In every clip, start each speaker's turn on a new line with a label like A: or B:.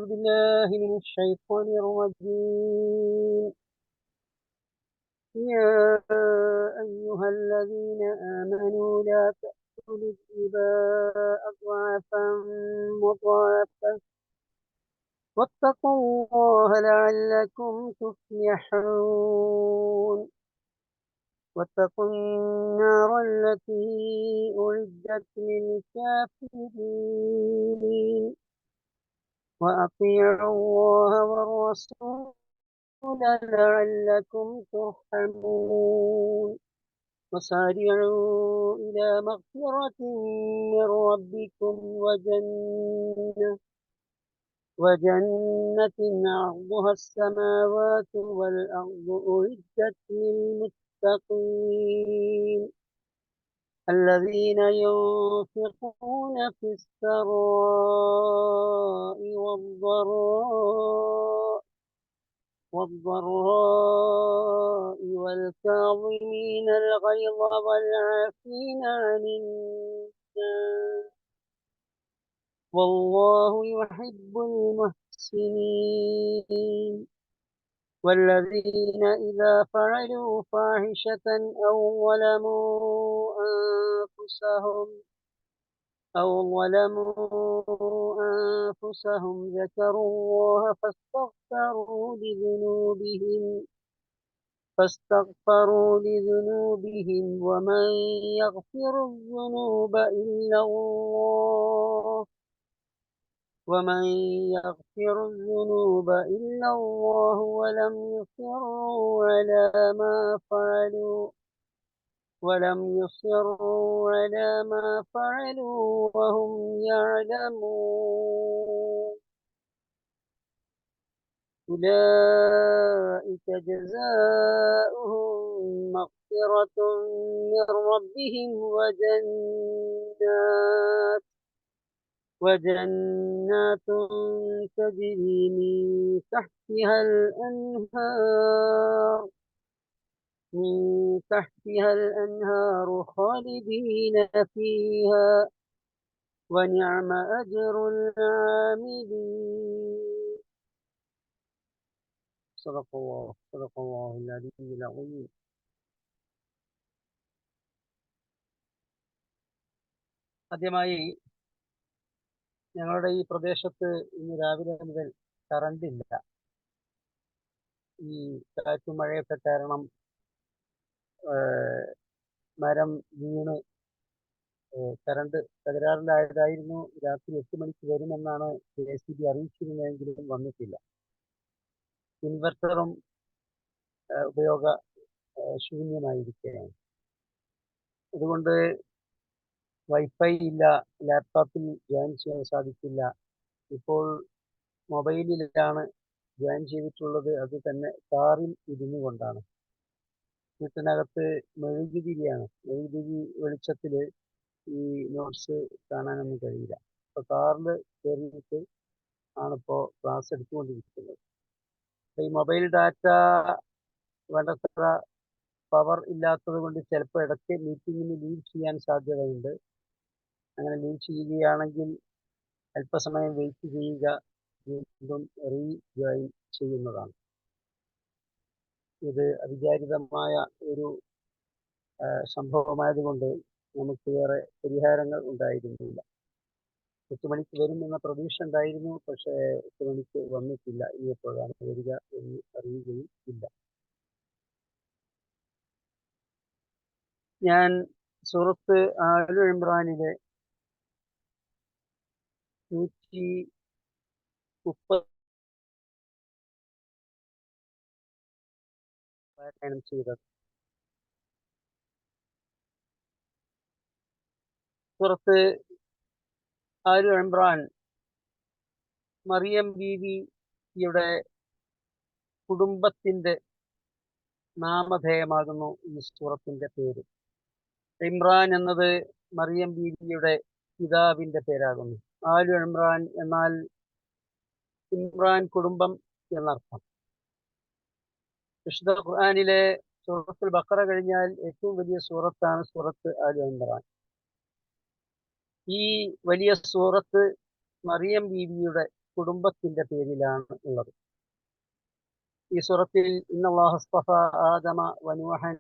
A: بالله من الشيطان الرجيم. يا أيها الذين آمنوا لا تأكلوا الربا أضعافا مضاعفة واتقوا الله لعلكم تفلحون. واتقوا النار التي أعدت للكافرين وأطيعوا الله والرسول لعلكم ترحمون. وسارعوا إلى مغفرة من ربكم وجنة عرضها السماوات والأرض أعدت للمتقين الذين ينفقون في السراء والضراء والكاظمين الغيظ والعافين عن الناس والله يحب المحسنين. والذين إذا فعلوا فاحشة أو ظلموا أنفسهم ذكروا الله فاستغفروا لذنوبهم ومن يغفر الذنوب إلا الله ولم يصروا على ما فعلوا وهم يعلمون. أولئك جزاؤهم مغفرة من ربهم وجنات تجري من تحتها الأنهار خالدين فيها ونعم أجر العاملين. صدق الله العلي العظيم. ആദ്യമായി ഞങ്ങളുടെ ഈ പ്രദേശത്ത് ഇന്ന് രാവിലെ മുതൽ കറണ്ട് ഇല്ല. ഈ കാറ്റും മഴയൊക്കെ കാരണം മരം വീണ് കറണ്ട് തകരാറിലായതായിരുന്നു. രാത്രി 8 മണിക്ക് വരുമെന്നാണ് KSB അറിയിച്ചിരുന്നതെങ്കിലും വന്നിട്ടില്ല. ഇൻവെർട്ടറും ഉപയോഗ ശൂന്യമായിരിക്കുകയാണ്. അതുകൊണ്ട് വൈഫൈ ഇല്ല, ലാപ്ടോപ്പിൽ ജോയിൻ ചെയ്യാൻ സാധിക്കില്ല. ഇപ്പോൾ മൊബൈലിലാണ് ജോയിൻ ചെയ്തിട്ടുള്ളത്. അത് തന്നെ കാറിൽ ഇരുന്നു കൊണ്ടാണ്. വീട്ടിനകത്ത് മെഴുകുതിരിയാണ്. മെഴുകുതിരി വെളിച്ചത്തിൽ ഈ നോട്ട്സ് കാണാനൊന്നും കഴിയില്ല. അപ്പോൾ കാറിൽ കയറിയിട്ട് ആണിപ്പോൾ ക്ലാസ് എടുത്തുകൊണ്ടിരിക്കുന്നത്. ഈ മൊബൈൽ ഡാറ്റ വേണ്ടത്ര പവർ ഇല്ലാത്തത് കൊണ്ട് ചിലപ്പോൾ ഇടയ്ക്ക് മീറ്റിങ്ങിന് ലീവ് ചെയ്യാൻ സാധ്യതയുണ്ട്. അങ്ങനെ ലീവ് ചെയ്യുകയാണെങ്കിൽ അല്പസമയം വെയിറ്റ് ചെയ്യുക, വീണ്ടും റീജോയിൻ ചെയ്യുന്നതാണ്. ഇത് അവിചാരിതമായ ഒരു സംഭവമായതുകൊണ്ട് നമുക്ക് വേറെ പരിഹാരങ്ങൾ ഉണ്ടായിരുന്നില്ല. 8 മണിക്ക് വരും എന്ന പ്രതീക്ഷ ഉണ്ടായിരുന്നു. പക്ഷേ 8 മണിക്ക് വന്നിട്ടില്ല. ഇനി എപ്പോഴാണ് വരിക എന്ന് അറിയുകയും ഇല്ല. ഞാൻ സൂറത്ത് ആലു ഇമ്രാനിലെ 130 പാരായണം ചെയ്തത്. സൂറത്ത് ആലു ഇമ്രാൻ മറിയം ബീവിയുടെ കുടുംബത്തിന്റെ നാമധേയമാകുന്നു ഈ സൂറത്തിന്റെ പേര്. ഇമ്രാൻ എന്നത് മറിയം ബീവിയുടെ പിതാവിന്റെ പേരാകുന്നു. ആലു ഇമ്രാൻ എന്നാൽ ഇമ്രാൻ കുടുംബം എന്നർത്ഥം. വിശുദ്ധ ഖുർആനിലെ സൂറത്തുൽ ബഖറ കഴിഞ്ഞാൽ ഏറ്റവും വലിയ സൂറത്താണ് സൂറത്ത് ആലു ഇമ്രാൻ. ഈ വലിയ സൂറത്ത് മറിയം ബീവിയുടെ കുടുംബത്തിന്റെ പേരിലാണ് ഉള്ളത്. ഈ സൂറത്തിൽ ഇന്നല്ലാഹു അസ്തഫ ആദമ വനൂഹൻ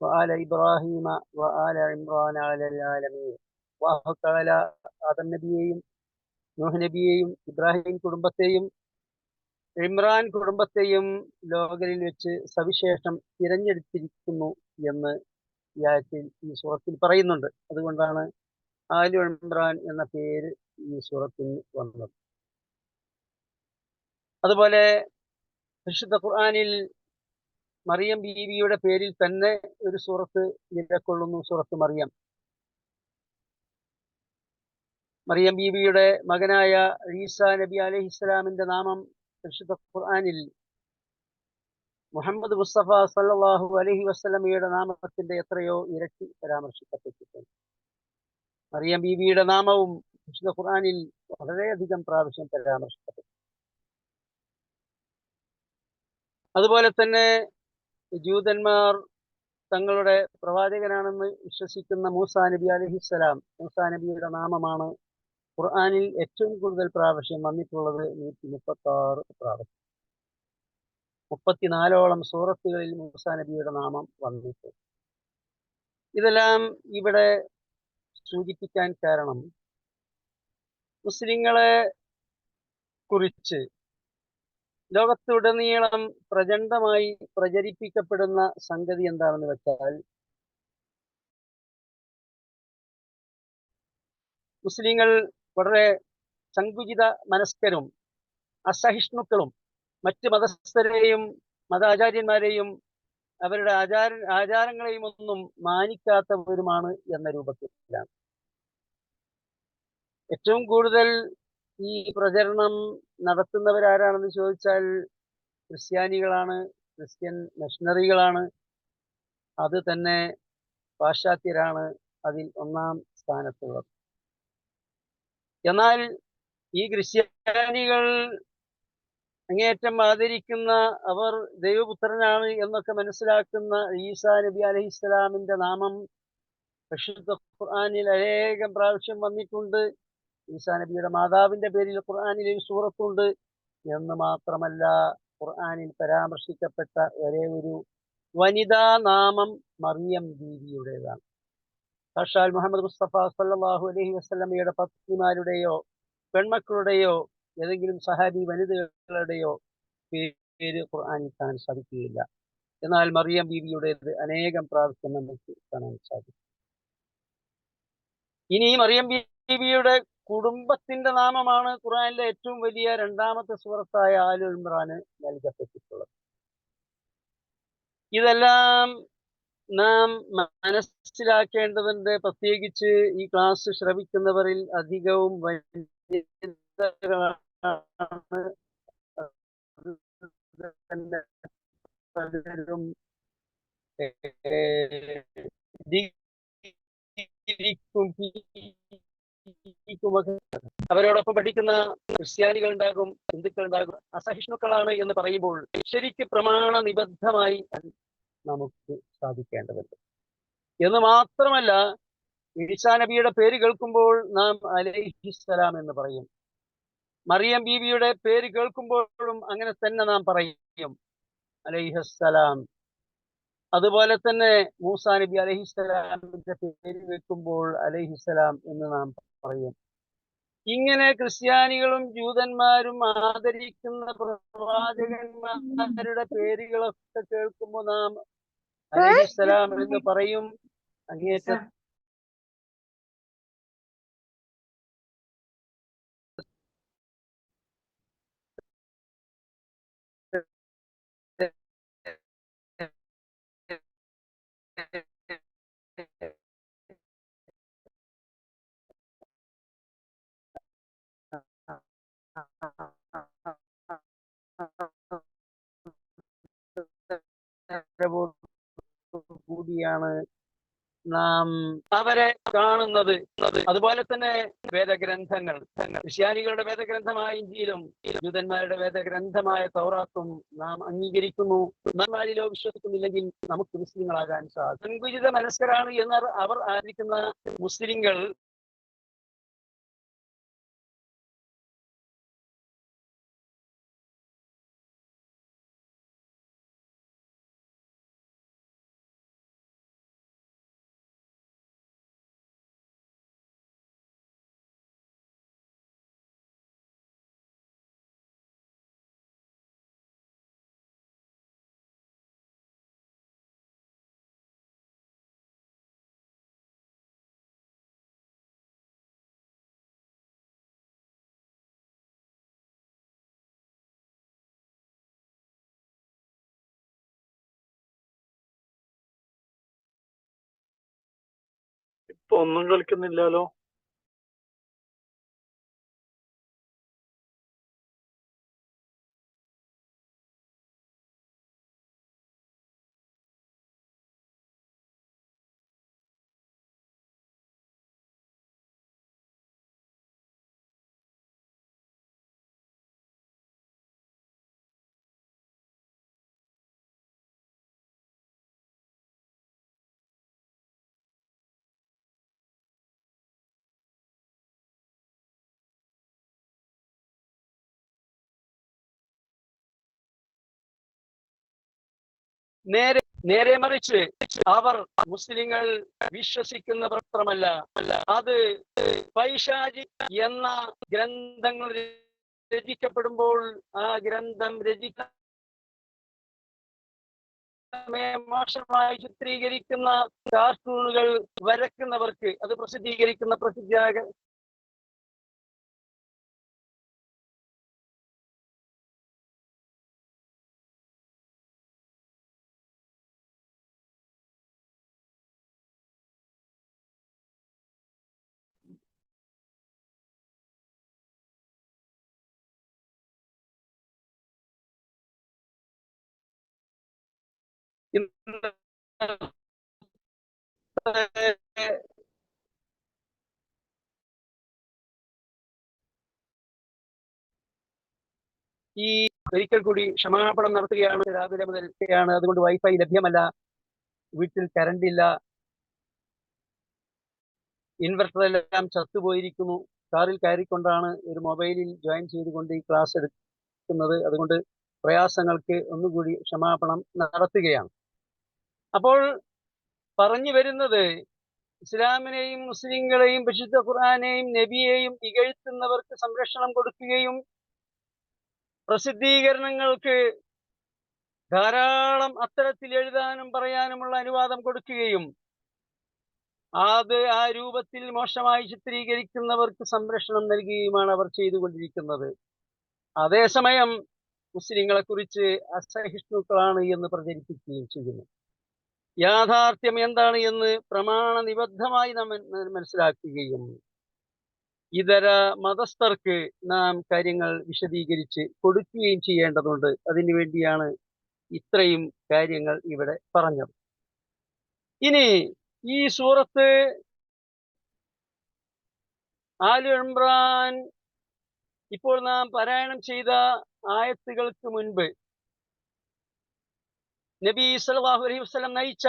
A: വആല ഇബ്രാഹിമ വആല ഇമ്രാൻ അലൽ ആലമീൻ. അല്ലാഹു തആല ആദം നബിയെയും നൂഹ് നബിയെയും ഇബ്രാഹിം കുടുംബത്തെയും ഇമ്രാൻ കുടുംബത്തെയും ലോകരിൽ വെച്ച് സവിശേഷം തിരഞ്ഞെടുത്തിരിക്കുന്നു എന്ന് ഈ സൂറത്തിൽ പറയുന്നുണ്ട്. അതുകൊണ്ടാണ് ആലു ഇമ്രാൻ എന്ന പേര് ഈ സൂറത്തിന് വന്നത്. അതുപോലെ പരിശുദ്ധ ഖുർആനിൽ മറിയം ബീവിയുടെ പേരിൽ തന്നെ ഒരു സൂറത്ത് നിലകൊള്ളുന്നു, സൂറത്ത് മറിയം. മറിയം ബീവിയുടെ മകനായ ഈസാ നബി അലൈഹിസ്സലാമിന്റെ നാമം പരിശുദ്ധ ഖുർആനിൽ മുഹമ്മദ് മുസ്തഫ സല്ലല്ലാഹു അലൈഹി വസല്ലമയുടെ നാമത്തിന്റെ എത്രയോ ഇരട്ടി പരാമർശിക്കപ്പെട്ടിട്ടുണ്ട്. മറിയം ബീവിയുടെ നാമവും പരിശുദ്ധ ഖുർആനിൽ വളരെയധികം പ്രാവശ്യം പരാമർശിക്കപ്പെട്ടു. അതുപോലെ തന്നെ ജൂതന്മാർ തങ്ങളുടെ പ്രവാചകനാണെന്ന് വിശ്വസിക്കുന്ന മൂസാ നബി അലൈഹിസ്സലാം, മൂസാ നബിയുടെ നാമമാണ് ഖുർആനിൽ ഏറ്റവും കൂടുതൽ പ്രാവശ്യം വന്നിട്ടുള്ളത്. 136 പ്രാവശ്യം. 34ഓളം സൂറത്തുകളിൽ മൂസാ നബിയുടെ നാമം വന്നിട്ടുണ്ട്. ഇതെല്ലാം ഇവിടെ സൂചിപ്പിക്കാൻ കാരണം മുസ്ലിങ്ങളെ കുറിച്ച് ലോകത്തുടനീളം പ്രചണ്ഡമായി പ്രചരിപ്പിക്കപ്പെടുന്ന സംഗതി എന്താണെന്ന് വെച്ചാൽ, മുസ്ലിങ്ങൾ വളരെ സങ്കുചിത മനസ്കരും അസഹിഷ്ണുക്കളും മറ്റ് മതസ്ഥരെയും മതാചാര്യന്മാരെയും അവരുടെ ആചാരങ്ങളെയും ഒന്നും മാനിക്കാത്തവരുമാണ് എന്ന രൂപത്തിലാണ്. ഏറ്റവും കൂടുതൽ ഈ പ്രചരണം നടത്തുന്നവരാരാണെന്ന് ചോദിച്ചാൽ ക്രിസ്ത്യാനികളാണ്, ക്രിസ്ത്യൻ മിഷണറികളാണ്. അത് തന്നെ പാശ്ചാത്യരാണ് അതിൽ ഒന്നാം സ്ഥാനത്തുള്ളത്. എന്നാൽ ഈ ക്രിസ്ത്യാനികൾ അങ്ങേയറ്റം ആദരിക്കുന്ന, അവർ ദൈവപുത്രനാണ് എന്നൊക്കെ മനസ്സിലാക്കുന്ന ഈസാ നബി അലൈഹിസ്സലാമിന്റെ നാമം പരിശുദ്ധ ഖുർആനിൽ അനേകം പ്രാവശ്യം വന്നിട്ടുണ്ട്. ഈസാ നബിയുടെ മാതാവിന്റെ പേരിൽ ഖുർആനിൽ ഒരു സൂറത്തുണ്ട് എന്ന് മാത്രമല്ല, ഖുർആനിൽ പരാമർശിക്കപ്പെട്ട ഒരേ ഒരു വനിതാ നാമം മറിയം ബീവിയുടേതാണ്. സാക്ഷാൽ മുഹമ്മദ് മുസ്തഫ സല്ലല്ലാഹു അലൈഹി വസല്ലമയുടെ പത്നിമാരുടെയോ പെൺമക്കളുടെയോ ഏതെങ്കിലും സഹാബി വനിതകളുടെയോ പേര് ഖുർആനിൽ കാണാൻ സാധിക്കുകയില്ല. എന്നാൽ മറിയം ബീവിയുടേത് അനേകം പ്രാവശ്യം നമുക്ക് കാണാൻ സാധിക്കും. ഇനി മറിയം ബീവിയുടെ കുടുംബത്തിന്റെ നാമമാണ് ഖുർആനിലെ ഏറ്റവും വലിയ രണ്ടാമത്തെ സൂറത്തായ ആലു ഇമ്രാന് നൽകപ്പെട്ടിട്ടുള്ളത്. ഇതെല്ലാം നാം മനസ്സിലാക്കേണ്ടതുണ്ട്. പ്രത്യേകിച്ച് ഈ ക്ലാസ് ശ്രവിക്കുന്നവരിൽ അധികവും പലരും അവരോടൊപ്പം പഠിക്കുന്ന ക്രിസ്ത്യാനികൾ ഉണ്ടാകും, ഹിന്ദുക്കൾ ഉണ്ടാകും. അസഹിഷ്ണുക്കളാണ് എന്ന് പറയുമ്പോൾ ശരിക്ക് പ്രമാണ നിബദ്ധമായി നമുക്ക് സാധിക്കേണ്ടതുണ്ട്. എന്ന് മാത്രമല്ല, ഈസാ നബിയുടെ പേര് കേൾക്കുമ്പോൾ നാം അലൈഹിസ്സലാം എന്ന് പറയും. മറിയം ബീവിയുടെ പേര് കേൾക്കുമ്പോഴും അങ്ങനെ തന്നെ നാം പറയും, അലൈഹിസ്സലാം. അതുപോലെ തന്നെ മൂസാ നബി അലൈഹിസ്സലാമിന്റെ പേര് കേൾക്കുമ്പോൾ അലൈഹിസ്സലാം എന്ന് നാം പറയും. ഇങ്ങനെ ക്രിസ്ത്യാനികളും ജൂതന്മാരും ആദരിക്കുന്ന പ്രവാചകന്മാരുടെ പേരുകളൊക്കെ കേൾക്കുമ്പോൾ നാം അലൈഹിസ്സലാം എന്ന് പറയും. അങ്ങേയറ്റം കൂടിയാണ് നാം അവരെ കാണുന്നത്. അതുപോലെ തന്നെ വേദഗ്രന്ഥങ്ങൾ, ക്രിസ്ത്യാനികളുടെ വേദഗ്രന്ഥമായ ഇഞ്ചീലും ജൂതന്മാരുടെ വേദഗ്രന്ഥമായ തൗറാത്തും നാം അംഗീകരിക്കുന്നു. നമ്മളിലോ വിശ്വസിക്കുന്നില്ലെങ്കിൽ നമുക്ക് മുസ്ലിങ്ങളാകാൻ സാധിക്കും. സങ്കുചിത മനസ്കരാണ് എന്ന് അവർ ആദരിക്കുന്ന മുസ്ലിങ്ങൾ
B: ഒന്നും കളിക്കുന്നില്ലല്ലോ.
A: നേരെ മറിച്ച് അവർ മുസ്ലിങ്ങൾ വിശ്വസിക്കുന്ന മാത്രമല്ല, അത് പൈശാചി എന്ന ഗ്രന്ഥങ്ങൾ രചിക്കപ്പെടുമ്പോൾ ആ ഗ്രന്ഥം മോശമായി ചിത്രീകരിക്കുന്ന കാർട്ടൂണുകൾ വരക്കുന്നവർക്ക്, അത് പ്രസിദ്ധീകരിക്കുന്ന ഈ ഒരിക്കൽ കൂടി ക്ഷമാപണം നടത്തുകയാണ്. രാവിലെ മുതൽക്കെയാണ്, അതുകൊണ്ട് വൈഫൈ ലഭ്യമല്ല, വീട്ടിൽ കറണ്ട് ഇല്ല, ഇൻവെർട്ടർ എല്ലാം ചത്തുപോയിരിക്കുന്നു. കാറിൽ കയറിക്കൊണ്ടാണ് ഒരു മൊബൈലിൽ ജോയിൻ ചെയ്തുകൊണ്ട് ഈ ക്ലാസ് എടുക്കുന്നത്. അതുകൊണ്ട് പ്രയാസങ്ങൾക്ക് ഒന്നുകൂടി ക്ഷമാപണം നടത്തുകയാണ്. അപ്പോൾ പറഞ്ഞു വരുന്നത്, ഇസ്ലാമിനെയും മുസ്ലിങ്ങളെയും പരിശുദ്ധ ഖുർആനെയും നബിയെയും ഇകഴ്ത്തുന്നവർക്ക് സംരക്ഷണം കൊടുക്കുകയും പ്രസിദ്ധീകരണങ്ങൾക്ക് ധാരാളം അത്തരത്തിൽ എഴുതാനും പറയാനുമുള്ള അനുവാദം കൊടുക്കുകയും അത് ആ രൂപത്തിൽ മോശമായി ചിത്രീകരിക്കുന്നവർക്ക് സംരക്ഷണം നൽകുകയുമാണ് അവർ ചെയ്തുകൊണ്ടിരിക്കുന്നത്. അതേസമയം മുസ്ലിങ്ങളെ കുറിച്ച് അസഹിഷ്ണുക്കളാണ് എന്ന് പ്രചരിപ്പിക്കുകയും ചെയ്യുന്നു. യാഥാർത്ഥ്യം എന്താണ് എന്ന് പ്രമാണ നിബദ്ധമായി നാം മനസ്സിലാക്കുകയും ഇതര മതസ്ഥർക്ക് നാം കാര്യങ്ങൾ വിശദീകരിച്ച് കൊടുക്കുകയും ചെയ്യേണ്ടതുണ്ട്. അതിനു വേണ്ടിയാണ് ഇത്രയും കാര്യങ്ങൾ ഇവിടെ പറഞ്ഞത്. ഇനി ഈ സൂറത്ത് ആലു ഇമ്രാൻ ഇപ്പോൾ നാം പാരായണം ചെയ്ത ആയത്തുകൾക്ക് മുൻപ് നബി സല്ലല്ലാഹു അലൈഹി വസല്ലം നയിച്ച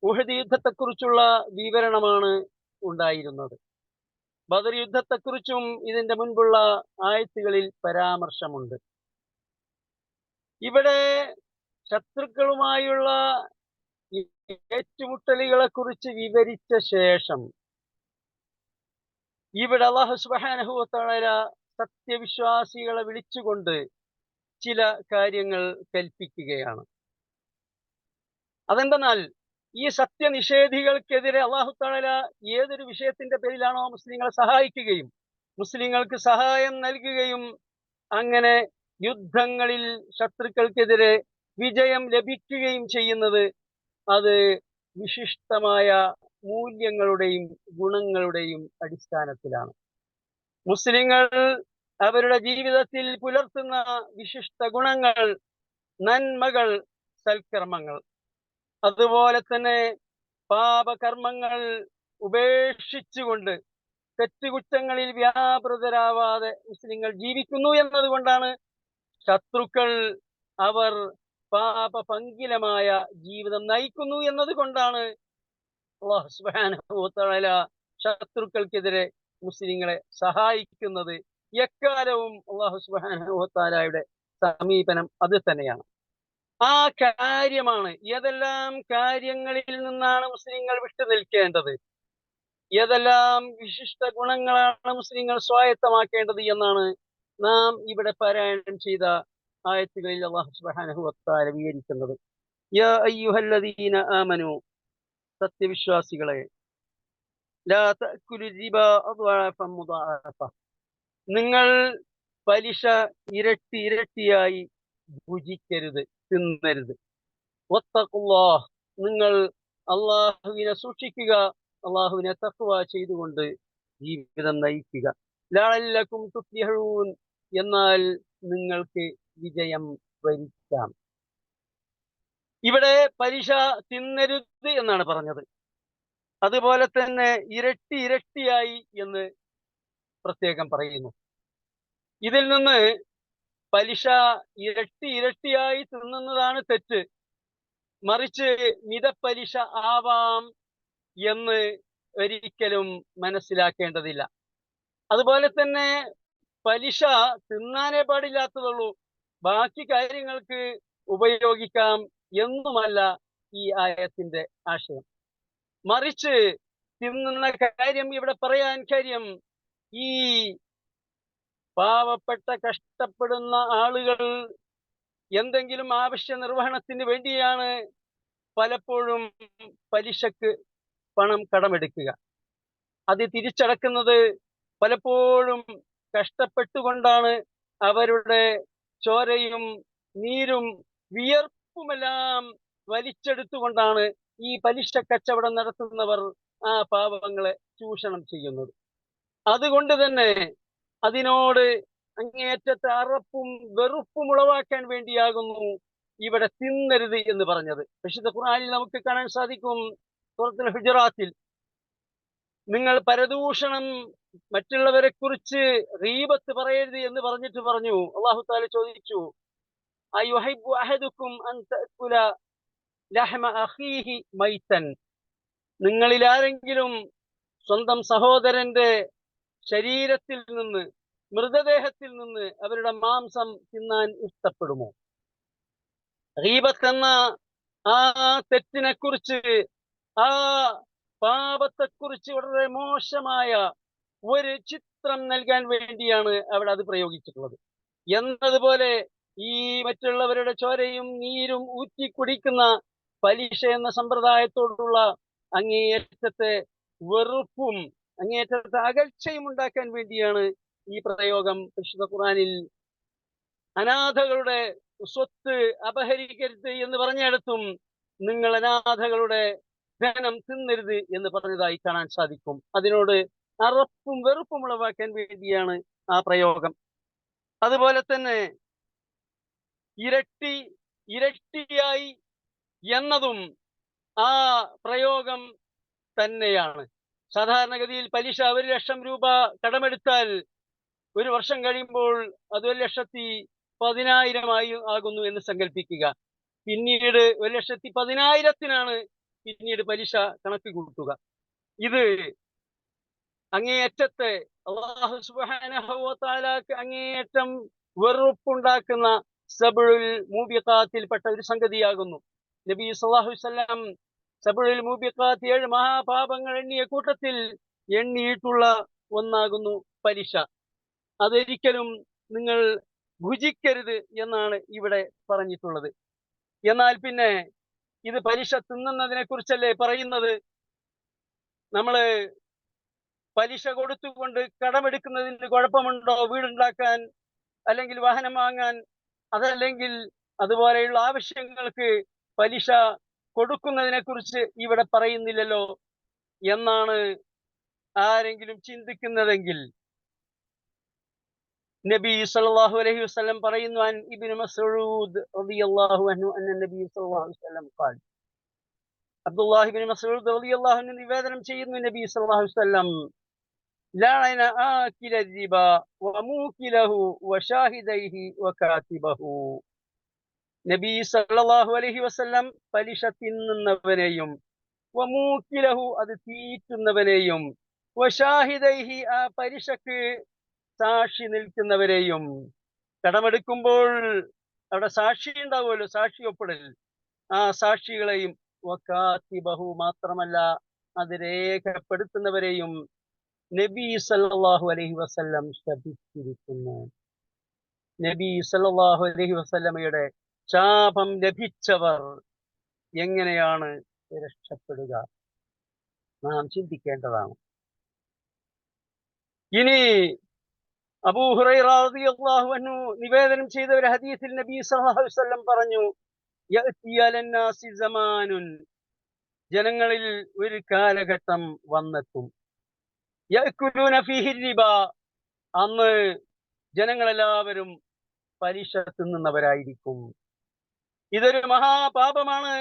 A: ഉഹദ് യുദ്ധത്തെക്കുറിച്ചുള്ള വിവരണമാണ് ഉണ്ടായിരുന്നത്. ബദർ യുദ്ധത്തെക്കുറിച്ചും ഇതിന്റെ മുൻപുള്ള ആയത്തുകളിൽ പരാമർശമുണ്ട്. ഇവിടെ ശത്രുക്കളുമായുള്ള ഏറ്റുമുട്ടലുകളെ കുറിച്ച് വിവരിച്ച ശേഷം ഇവിടെ അല്ലാഹു സുബ്ഹാനഹു വ തആല സത്യവിശ്വാസികളെ വിളിച്ചുകൊണ്ട് ചില കാര്യങ്ങൾ കൽപ്പിക്കുകയാണ്. അതെന്തെന്നാൽ, ഈ സത്യനിഷേധികൾക്കെതിരെ അല്ലാഹു തആല ഏതൊരു വിഷയത്തിന്റെ പേരിലാണോ മുസ്ലിങ്ങളെ സഹായിക്കുകയും മുസ്ലിങ്ങൾക്ക് സഹായം നൽകുകയും അങ്ങനെ യുദ്ധങ്ങളിൽ ശത്രുക്കൾക്കെതിരെ വിജയം ലഭിക്കുകയും ചെയ്യുന്നത്, അത് വിശിഷ്ടമായ മൂല്യങ്ങളുടെയും ഗുണങ്ങളുടെയും അടിസ്ഥാനത്തിലാണ്. മുസ്ലിങ്ങൾ അവരുടെ ജീവിതത്തിൽ പുലർത്തുന്ന വിശിഷ്ട ഗുണങ്ങൾ, നന്മകൾ, സൽക്കർമ്മങ്ങൾ, അതുപോലെ തന്നെ പാപകർമ്മങ്ങൾ ഉപേക്ഷിച്ചുകൊണ്ട് തെറ്റുകുറ്റങ്ങളിൽ വ്യാപൃതരാവാതെ മുസ്ലിങ്ങൾ ജീവിക്കുന്നു എന്നതുകൊണ്ടാണ് ശത്രുക്കൾ അവർ പാപപങ്കിലമായ ജീവിതം നയിക്കുന്നു എന്നതുകൊണ്ടാണ് അല്ലാഹു സുബ്ഹാനഹു വ തആല ശത്രുക്കൾക്കെതിരെ മുസ്ലിങ്ങളെ സഹായിക്കുന്നത്. എക്കാലവും അല്ലാഹു സുബ്ഹാനഹു വ തആലയുടെ സമീപനം അത് തന്നെയാണ്. ആ കാര്യമാണ്, ഏതെല്ലാം കാര്യങ്ങളിൽ നിന്നാണ് മുസ്ലിങ്ങൾ വിട്ടു നിൽക്കേണ്ടത്, ഏതെല്ലാം വിശിഷ്ട ഗുണങ്ങളാണ് മുസ്ലിങ്ങൾ സ്വായത്തമാക്കേണ്ടത് എന്നാണ് നാം ഇവിടെ പാരായണം ചെയ്ത ആയത്തുകളിൽ അല്ലാഹു സുബ്ഹാനഹു വ തആല വിവരിക്കുന്നത്. യാ അയ്യുഹല്ലദീന ആമനു, സത്യവിശ്വാസികളെ, ലാ തഅകുലു റിബാ അദ്വാഫൻ മുദാഅഫ, നിങ്ങൾ പലിശ ഇരട്ടി ഇരട്ടിയായി ഭുജിക്കരുത്, തിന്നരുത്. വത്തഖുല്ലാഹ്, നിങ്ങൾ അല്ലാഹുവിനെ സൂക്ഷിക്കുക. അള്ളാഹുവിനെ തഖ്വ ചെയ്തുകൊണ്ട് ജീവിതം നയിക്കുക. ലഅല്ലക്കും തുഫ്ലിഹൂൻ, എന്നാൽ നിങ്ങൾക്ക് വിജയം വരിക്കാം. ഇവിടെ പലിശ തിന്നരുത് എന്നാണ് പറഞ്ഞത്. അതുപോലെ തന്നെ ഇരട്ടി ഇരട്ടിയായി എന്ന് പ്രത്യേകം പറയുന്നു. ഇതിൽ നിന്ന് പലിശ ഇരട്ടി ഇരട്ടിയായി തിന്നുന്നതാണ് തെറ്റ്, മറിച്ച് മിതപ്പലിശ ആവാം എന്ന് ഒരിക്കലും മനസ്സിലാക്കേണ്ടതില്ല. അതുപോലെ തന്നെ പലിശ തിന്നാനേ പാടില്ലാത്തതുള്ളൂ, ബാക്കി കാര്യങ്ങൾക്ക് ഉപയോഗിക്കാം എന്നുമല്ല ഈ ആയത്തിന്റെ ആശയം. മറിച്ച് തിന്നുന്ന കാര്യം ഇവിടെ പറയാൻ കാര്യം, ഈ പാവപ്പെട്ട കഷ്ടപ്പെടുന്ന ആളുകൾ എന്തെങ്കിലും ആവശ്യ നിർവഹണത്തിന് വേണ്ടിയാണ് പലപ്പോഴും പലിശക്ക് പണം കടമെടുക്കുക. അത് തിരിച്ചടക്കുന്നത് പലപ്പോഴും കഷ്ടപ്പെട്ടുകൊണ്ടാണ്. അവരുടെ ചോരയും നീരും വിയർപ്പുമെല്ലാം വലിച്ചെടുത്തുകൊണ്ടാണ് ഈ പലിശ കച്ചവടം നടത്തുന്നവർ ആ പാവങ്ങളെ ചൂഷണം ചെയ്യുന്നത്. അതുകൊണ്ട് തന്നെ അതിനോട് അങ്ങേയറ്റത്തെ അറപ്പും വെറുപ്പും ഉളവാക്കാൻ വേണ്ടിയാകുന്നു ഇവിടെ തിന്നരുത് എന്ന് പറഞ്ഞത്. വിശുദ്ധ ഖുർആനിൽ നമുക്ക് കാണാൻ സാധിക്കും, സൂറത്തുൽ ഹുജറാത്തിൽ, നിങ്ങൾ പരദൂഷണം, മറ്റുള്ളവരെ കുറിച്ച് ഗീബത്ത് പറയരുത് എന്ന് പറഞ്ഞിട്ട് പറഞ്ഞു, അല്ലാഹു തആല ചോദിച്ചു, അയുഹിബ്ബു അഹദുക്കും അൻ തഅകുല ലഹ്മ അഖീഹി മൈതൻ, നിങ്ങളിൽ ആരെങ്കിലും സ്വന്തം സഹോദരന്റെ ശരീരത്തിൽ നിന്ന്, മൃതദേഹത്തിൽ നിന്ന് അവരുടെ മാംസം തിന്നാൻ ഇഷ്ടപ്പെടുമോ? ഗീബത്ത് എന്ന ആ തെറ്റിനെ കുറിച്ച്, ആ പാപത്തെക്കുറിച്ച് വളരെ മോശമായ ഒരു ചിത്രം നൽകാൻ വേണ്ടിയാണ് അവിടെ അത് പ്രയോഗിച്ചിട്ടുള്ളത്. എന്നതുപോലെ ഈ മറ്റുള്ളവരുടെ ചോരയും നീരും ഊറ്റി കുടിക്കുന്ന പലിശ എന്ന സമ്പ്രദായത്തോടുള്ള അങ്ങേയറ്റത്തെ വെറുപ്പും അങ്ങേയറ്റത്തെ അകൽച്ചയും ഉണ്ടാക്കാൻ വേണ്ടിയാണ് ഈ പ്രയോഗം വിശുദ്ധ ഖുർആനിൽ അനാഥകളുടെ സ്വത്ത് അപഹരിക്കരുത് എന്ന് പറഞ്ഞിടത്തും നിങ്ങൾ അനാഥകളുടെ ധനം തിന്നരുത് എന്ന് പറഞ്ഞതായി കാണാൻ സാധിക്കും. അതിനോട് അറപ്പും വെറുപ്പും ഉളവാക്കാൻ വേണ്ടിയാണ് ആ പ്രയോഗം. അതുപോലെ തന്നെ ഇരട്ടി ഇരട്ടിയായി എന്നതും ആ പ്രയോഗം തന്നെയാണ്. സാധാരണഗതിയിൽ പലിശ 1,00,000 രൂപ കടമെടുത്താൽ ഒരു വർഷം കഴിയുമ്പോൾ അത് 1,10,10,000 ആകുന്നു എന്ന് സങ്കല്പിക്കുക. പിന്നീട് 1,10,10,000 പിന്നീട് പലിശ കണക്ക് കൂട്ടുക. ഇത് അങ്ങേയറ്റത്തെ അല്ലാഹു സുബ്ഹാനഹു വ തആലക്ക് അങ്ങേയറ്റം വെറുപ്പുണ്ടാക്കുന്ന സബുൽ മൂബിഖാത്തിൽപ്പെട്ട ഒരു സംഗതിയാകുന്നു. നബി സല്ലല്ലാഹു അലൈഹി വസല്ലം സബുൽ മൂബിഖാത്ത് 7 മഹാപാപങ്ങൾ എണ്ണിയ കൂട്ടത്തിൽ എണ്ണിയിട്ടുള്ള ഒന്നാകുന്നു പലിശ. അതൊരിക്കലും നിങ്ങൾ ഭുജിക്കരുത് എന്നാണ് ഇവിടെ പറഞ്ഞിട്ടുള്ളത്. എന്നാൽ പിന്നെ ഇത് പലിശ തിന്നുന്നതിനെ കുറിച്ചല്ലേ പറയുന്നത്? നമ്മള് പലിശ കൊടുത്തുകൊണ്ട് കടമെടുക്കുന്നതിന് കുഴപ്പമുണ്ടോ? വീടുണ്ടാക്കാൻ, അല്ലെങ്കിൽ വാഹനം വാങ്ങാൻ, അതല്ലെങ്കിൽ അതുപോലെയുള്ള ആവശ്യങ്ങൾക്ക് പലിശ കൊടുക്കുന്നതിനെ കുറിച്ച് ഇവിടെ പറയുന്നില്ലല്ലോ എന്നാണ് ആരെങ്കിലും ചിന്തിക്കുന്നതെങ്കിൽ, നബി സല്ലല്ലാഹു അലൈഹി വസല്ലം പറയുന്നു, അൻ ഇബ്നു മസ്ഊദ് റളിയല്ലാഹു അൻഹു അന്ന നബി സല്ലല്ലാഹു അലൈഹി വസല്ലം ഖാൽ, അബ്ദുല്ലാഹി ഇബ്നു മസ്ഊദ് റളിയല്ലാഹു അൻഹു നിവേദനം ചെയ്യുന്നു, നബി സല്ലല്ലാഹു അലൈഹി വസല്ലം ലഅന ആകില റിബ വമൂകിലഹു വശാഹിദൈഹി വകാതിബഹു. നബി സല്ലല്ലാഹു അലൈഹി വസല്ലം പലിശ തിന്നുന്നവനെയും വമൂകിലഹു അത് തീറ്റുന്നവനെയും വശാഹിദൈഹി ആ പലിശക്ക് സാക്ഷി നിൽക്കുന്നവരെയും, കടമെടുക്കുമ്പോൾ അവിടെ സാക്ഷി ഉണ്ടാവുമല്ലോ, സാക്ഷി ഒപ്പിടൽ, ആ സാക്ഷികളെയും വകാതിബഹു മാത്രമല്ല അത് രേഖപ്പെടുത്തുന്നവരെയും നബി സല്ലല്ലാഹു അലൈഹി വസല്ലം ശപിച്ചിരിക്കുന്നു. നബി സല്ലല്ലാഹു അലൈഹി വസല്ലമയുടെ ശാപം ലഭിച്ചവർ എങ്ങനെയാണ് രക്ഷപ്പെടുക? നാം ചിന്തിക്കേണ്ടതാണ്. ഇനി അബൂ ഹുറൈറ റളിയല്ലാഹു അൻഹു നിവേദനം ചെയ്ത ഒരു ഹദീസിൽ നബി സല്ലല്ലാഹു അലൈഹി വസല്ലം പറഞ്ഞു, യഅതി അലന്നാസി സമാനുൻ ജനങ്ങളിൽ ഒരു കാലഘട്ടം വന്നെത്തും. യഅ്കുലൂന ഫീഹി റിബ, അന്ന് ജനങ്ങളെല്ലാവരും പലിശ തിന്നുന്നവരായിരിക്കും. ഇതൊരു മഹാപാപമാണ്.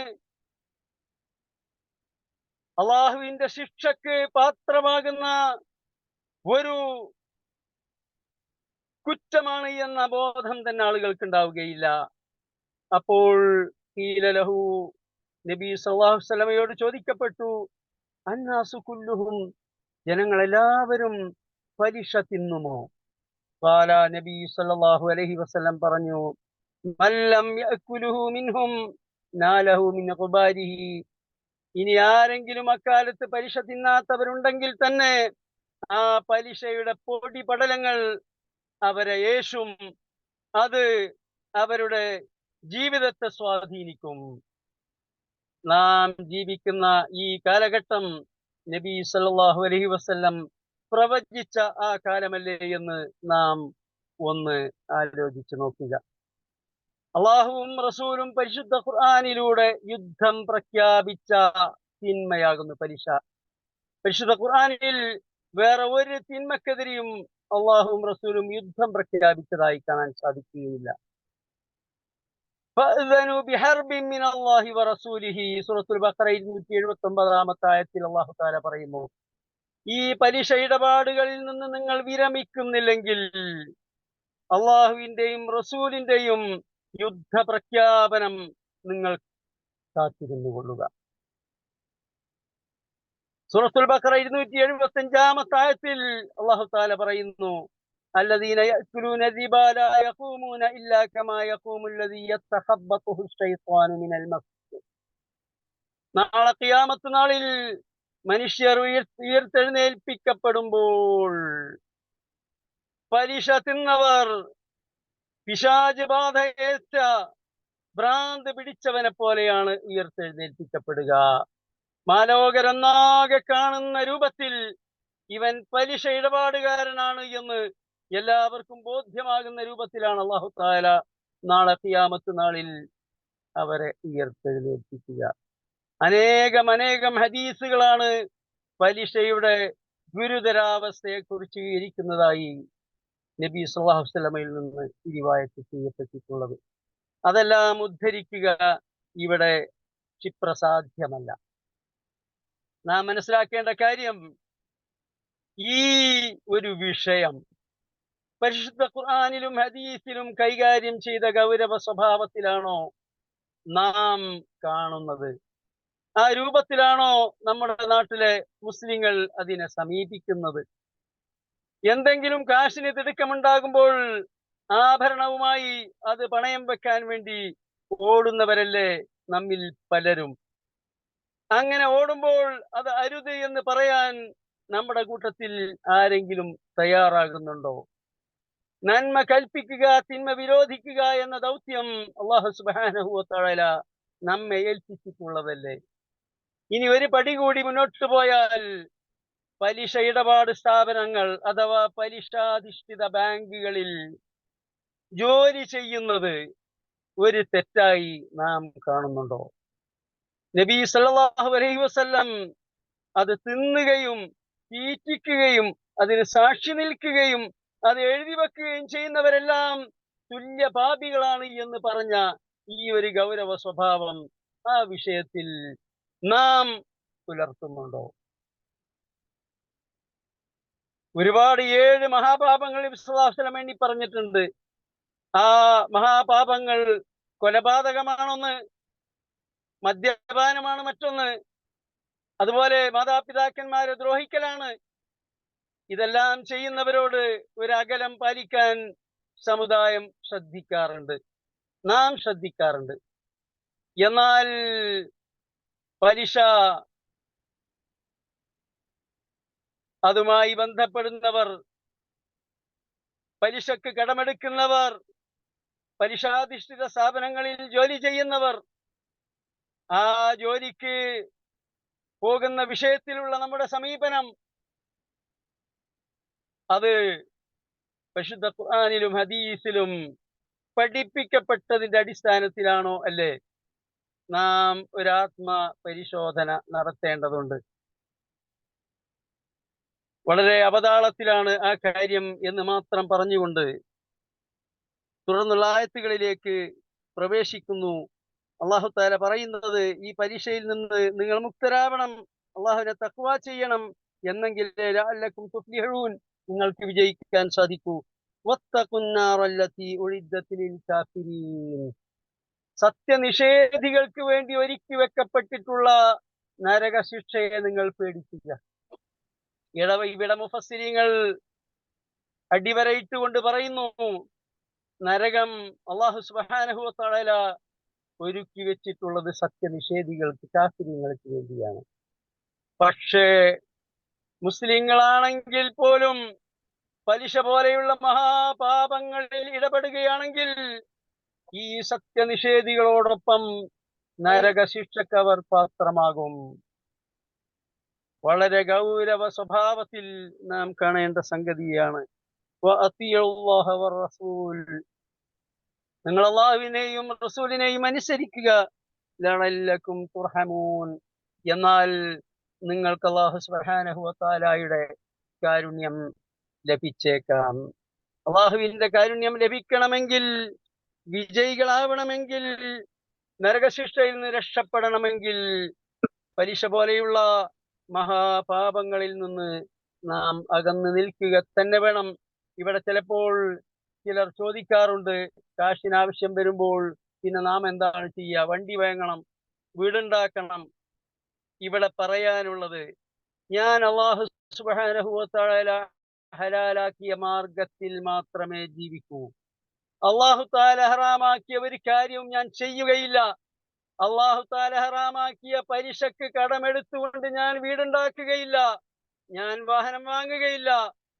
A: അള്ളാഹുവിന്റെ ശിക്ഷക്ക് പാത്രമാകുന്ന ഒരു കുറ്റമാണ് എന്ന ബോധം തന്നെ ആളുകൾക്ക് ഉണ്ടാവുകയില്ല. അപ്പോൾ ലഹു, നബി സല്ലല്ലാഹു അലൈഹി വസല്ലമയോട് ചോദിക്കപ്പെട്ടു, അന്നാസു കുല്ലുഹും, ജനങ്ങളെല്ലാവരും പലിശ തിന്നുമോ? ഖാല, നബി സല്ലല്ലാഹു അലൈഹി വസല്ലം പറഞ്ഞു, മല്ലം യഅ്കുലുഹു മിൻഹും നാലഹു മിൻ ഖുബാരിഹി, ഇനി ആരെങ്കിലും അക്കാലത്ത് പലിശ തിന്നാത്തവരുണ്ടെങ്കിൽ തന്നെ ആ പലിശയുടെ പൊടി പടലങ്ങൾ അവരെ യേശും, അത് അവരുടെ ജീവിതത്തെ സ്വാധീനിക്കും. നാം ജീവിക്കുന്ന ഈ കാലഘട്ടം നബി സല്ലല്ലാഹു അലൈഹി വസല്ലം പ്രവചിച്ച ആ കാലമല്ലേ എന്ന് നാം ഒന്ന് ആലോചിച്ചു നോക്കുക. അള്ളാഹുവും റസൂലും പരിശുദ്ധ ഖുർആനിലൂടെ യുദ്ധം പ്രഖ്യാപിച്ച തിന്മയാകുന്നു പലിശ. പരിശുദ്ധ ഖുർആനിൽ വേറെ ഒരു തിന്മക്കെതിരെയും അള്ളാഹുവും റസൂലും യുദ്ധം പ്രഖ്യാപിച്ചതായി കാണാൻ സാധിക്കുകയില്ല. സൂറത്തുൽ ബഖറ 279 ആയത്തിൽ അല്ലാഹു തആല പറയുന്നു, ഈ പലിശ ഇടപാടുകളിൽ നിന്ന് നിങ്ങൾ വിരമിക്കുന്നില്ലെങ്കിൽ അള്ളാഹുവിന്റെയും റസൂലിന്റെയും യുദ്ധ പ്രഖ്യാപനം നിങ്ങൾ കാത്തിരുന്നുകൊള്ളുക. സൂറത്തുൽ ബഖറ 275 ആയത്തിൽ അല്ലാഹു തആല പറയുന്നു, الذين يأكلون الربا لا يقومون إلا كما يقوم الذي يتخبطه الشيطان من المس. നാളെ ഖിയാമത്ത് നാളിൽ മനുഷ്യർ ഉയർത്തെഴുന്നേൽപ്പിക്കപ്പെടുമ്പോൾ പലിശ തിന്നവർ പിശാച് ബാധയേറ്റ ഭ്രാന്ത് പിടിച്ചവനെ പോലെയാണ് ഉയർത്തെഴുന്നേൽപ്പിക്കപ്പെടുക. മാലോകരൊന്നാകെ കാണുന്ന രൂപത്തിൽ ഇവൻ പലിശ ഇടപാടുകാരനാണ് എന്ന് എല്ലാവർക്കും ബോധ്യമാകുന്ന രൂപത്തിലാണ് അല്ലാഹു തആല നാളെ നാളിൽ അവരെ ഉയർത്തെഴുന്നേൽപ്പിക്കുക. അനേകം ഹദീസുകളാണ് പലിശയുടെ ഗുരുതരാവസ്ഥയെ കുറിച്ച് വിവരിക്കുന്നതായി നബി സല്ലല്ലാഹു അലൈഹി വസല്ലമയിൽ നിന്ന് റിവായത്ത് ചെയ്യപ്പെട്ടിട്ടുള്ളത്. അതെല്ലാം ഉദ്ധരിക്കുക ഇവിടെ ക്ഷിപ്രസാധ്യമല്ല. നാം മനസ്സിലാക്കേണ്ട കാര്യം, ഈ ഒരു വിഷയം പരിശുദ്ധ ഖുർആനിലും ഹദീസിലും കൈകാര്യം ചെയ്ത ഗൗരവ സ്വഭാവത്തിലാണോ നാം കാണുന്നത്? ആ രൂപത്തിലാണോ നമ്മുടെ നാട്ടിലെ മുസ്ലിങ്ങൾ അതിനെ സമീപിക്കുന്നത്? എന്തെങ്കിലും കാശിന് തിടുക്കമുണ്ടാകുമ്പോൾ ആഭരണവുമായി അത് പണയം വെക്കാൻ വേണ്ടി ഓടുന്നവരല്ലേ നമ്മിൽ പലരും. അങ്ങനെ ഓടുമ്പോൾ അത് അരുത് എന്ന് പറയാൻ നമ്മുടെ കൂട്ടത്തിൽ ആരെങ്കിലും തയ്യാറാകുന്നുണ്ടോ? നന്മ കൽപ്പിക്കുക, തിന്മ വിരോധിക്കുക എന്ന ദൗത്യം അല്ലാഹു സുബ്ഹാനഹു വ തആല നമ്മെ ഏൽപ്പിച്ചിട്ടുള്ളതല്ലേ. ഇനി ഒരു പടി കൂടി മുന്നോട്ട് പോയാൽ പലിശ ഇടപാട് സ്ഥാപനങ്ങൾ അഥവാ പലിശാധിഷ്ഠിത ബാങ്കുകളിൽ ജോലി ചെയ്യുന്നത് ഒരു തെറ്റായി നാം കാണുന്നുണ്ടോ? നബി സല്ലല്ലാഹു അലൈഹി വസല്ലം അത് തിന്നുകയും തീറ്റിക്കുകയും അതിന് സാക്ഷി നിൽക്കുകയും അത് എഴുതി വെക്കുകയും ചെയ്യുന്നവരെല്ലാം തുല്യ പാപികളാണ് എന്ന് പറഞ്ഞ ഈ ഒരു ഗൗരവ സ്വഭാവം ആ വിഷയത്തിൽ നാം പുലർത്തുന്നുണ്ടോ? ഒരുപാട് 7 മഹാപാപങ്ങൾ നബി സല്ലല്ലാഹു അലൈഹി വസല്ലം എണ്ണി പറഞ്ഞിട്ടുണ്ട്. ആ മഹാപാപങ്ങൾ കൊലപാതകമാണൊന്ന്, മദ്യപാനമാണ് മറ്റൊന്ന്, അതുപോലെ മാതാപിതാക്കന്മാരെ ദ്രോഹിക്കലാണ്. ഇതെല്ലാം ചെയ്യുന്നവരോട് ഒരു അകലം പാലിക്കാൻ സമുദായം ശ്രദ്ധിക്കാറുണ്ട്, നാം ശ്രദ്ധിക്കാറുണ്ട്. എന്നാൽ പലിശ, അതുമായി ബന്ധപ്പെടുന്നവർ, പലിശക്ക് കടമെടുക്കുന്നവർ, പലിശാധിഷ്ഠിത സ്ഥാപനങ്ങളിൽ ജോലി ചെയ്യുന്നവർ, ആ ജോലിക്ക് പോകുന്ന വിഷയത്തിലുള്ള നമ്മുടെ സമീപനം അത് പരിശുദ്ധ ഖുർആനിലും ഹദീസിലും പഠിപ്പിക്കപ്പെട്ടതിന്റെ അടിസ്ഥാനത്തിലാണോ? അല്ലേ? നാം ഒരു പരിശോധന നടത്തേണ്ടതുണ്ട്. വളരെ അവതാളത്തിലാണ് ആ കാര്യം എന്ന് മാത്രം പറഞ്ഞുകൊണ്ട് തുടർന്നുള്ള ആയത്തുകളിലേക്ക് പ്രവേശിക്കുന്നു. അള്ളാഹു താല പറയുന്നത്, ഈ പരീക്ഷയിൽ നിന്ന് നിങ്ങൾ മുക്തരാവണം, അള്ളാഹുവിനെ തഖ്വ ചെയ്യണം, എന്നെങ്കിലേ ലഅല്ലക്കും തുഫ്ലിഹൂൻ, നിങ്ങൾക്ക് വിജയിക്കാൻ സാധിക്കൂ. വത്തഖുന്നാറല്ലതി ഉഇദ്ദത് ലിൽ കാഫിരീൻ, സത്യനിഷേധികൾക്ക് വേണ്ടി ഒരുക്കി വെക്കപ്പെട്ടിട്ടുള്ള നരകശിക്ഷയെ നിങ്ങൾ പേടിക്കുക. ഇവിടെ മുഫസ്സിരീങ്ങൾ അടിവരയിട്ടുകൊണ്ട് പറയുന്നു, നരകം അല്ലാഹു സുബ്ഹാനഹു വ തആല ഒരുക്കി വെച്ചിട്ടുള്ളത് സത്യനിഷേധികൾക്ക്, കാഫിരീങ്ങൾക്ക് വേണ്ടിയാണ്. പക്ഷേ മുസ്ലിങ്ങളാണെങ്കിൽ പോലും പലിശ പോലെയുള്ള മഹാപാപങ്ങളിൽ ഇടപെടുകയാണെങ്കിൽ ഈ സത്യനിഷേധികളോടൊപ്പം നരകശിക്ഷക്ക് അവർ പാത്രമാകും. വളരെ ഗൗരവ സ്വഭാവത്തിൽ നാം കാണേണ്ട സംഗതിയാണ്. നിങ്ങൾ അല്ലാഹുവിനെയും റസൂലിനെയും അനുസരിക്കുക, ലഅല്ലക്കും തുർഹമൂൻ, എന്നാൽ നിങ്ങൾക്ക് അല്ലാഹു സുബ്ഹാനഹു വ തആലയുടെ കാരുണ്യം ലഭിച്ചേക്കാം. അല്ലാഹുവിന്റെ കാരുണ്യം ലഭിക്കണമെങ്കിൽ, വിജയികളാവണമെങ്കിൽ, നരകശിക്ഷയിൽ നിന്ന് രക്ഷപ്പെടണമെങ്കിൽ പലിശ പോലെയുള്ള മഹാപാപങ്ങളിൽ നിന്ന് നാം അകന്നു നിൽക്കുക തന്നെ വേണം. ഇവിടെ ചിലപ്പോൾ ചിലർ ചോദിക്കാറുണ്ട്, കാശിന് ആവശ്യം വരുമ്പോൾ പിന്നെ നാം എന്താണ് ചെയ്യുക? വണ്ടി വാങ്ങണം, വീടുണ്ടാക്കണം. ഇവിടെ പറയാനുള്ളത്, ഞാൻ അല്ലാഹു സുബ്ഹാനഹു വ തആല ഹലാലാക്കിയ മാർഗത്തിൽ മാത്രമേ ജീവിക്കൂ. അല്ലാഹു തആല ഹറാമാക്കിയ ഒരു കാര്യവും ഞാൻ ചെയ്യുകയില്ല. അല്ലാഹു തആല ഹറാമാക്കിയ പലിശക്ക് കടമെടുത്തുകൊണ്ട് ഞാൻ വീടുണ്ടാക്കുകയില്ല, ഞാൻ വാഹനം വാങ്ങുകയില്ല,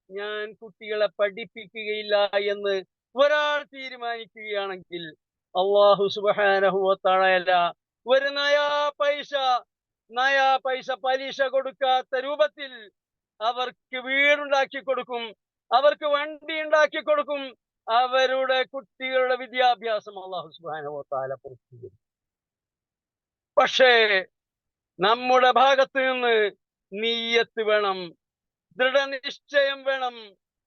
A: ഞാൻ കുട്ടികളെ പഠിപ്പിക്കുകയില്ല എന്ന് ഒരാൾ തീരുമാനിക്കുകയാണെങ്കിൽ അല്ലാഹു സുബ്ഹാനഹു വ തആല ഒരു നയാ പൈസ പലിശ കൊടുക്കാത്ത രൂപത്തിൽ അവർക്ക് വീടുണ്ടാക്കി കൊടുക്കും, അവർക്ക് വണ്ടി ഉണ്ടാക്കി കൊടുക്കും, അവരുടെ കുട്ടികളുടെ വിദ്യാഭ്യാസം അല്ലാഹു സുബ്ഹാനഹു വ തആല പൂർത്തീകരിക്കും. പക്ഷേ നമ്മുടെ ഭാഗത്ത് നിന്ന് നിയ്യത്ത് വേണം, ദൃഢനിശ്ചയം വേണം.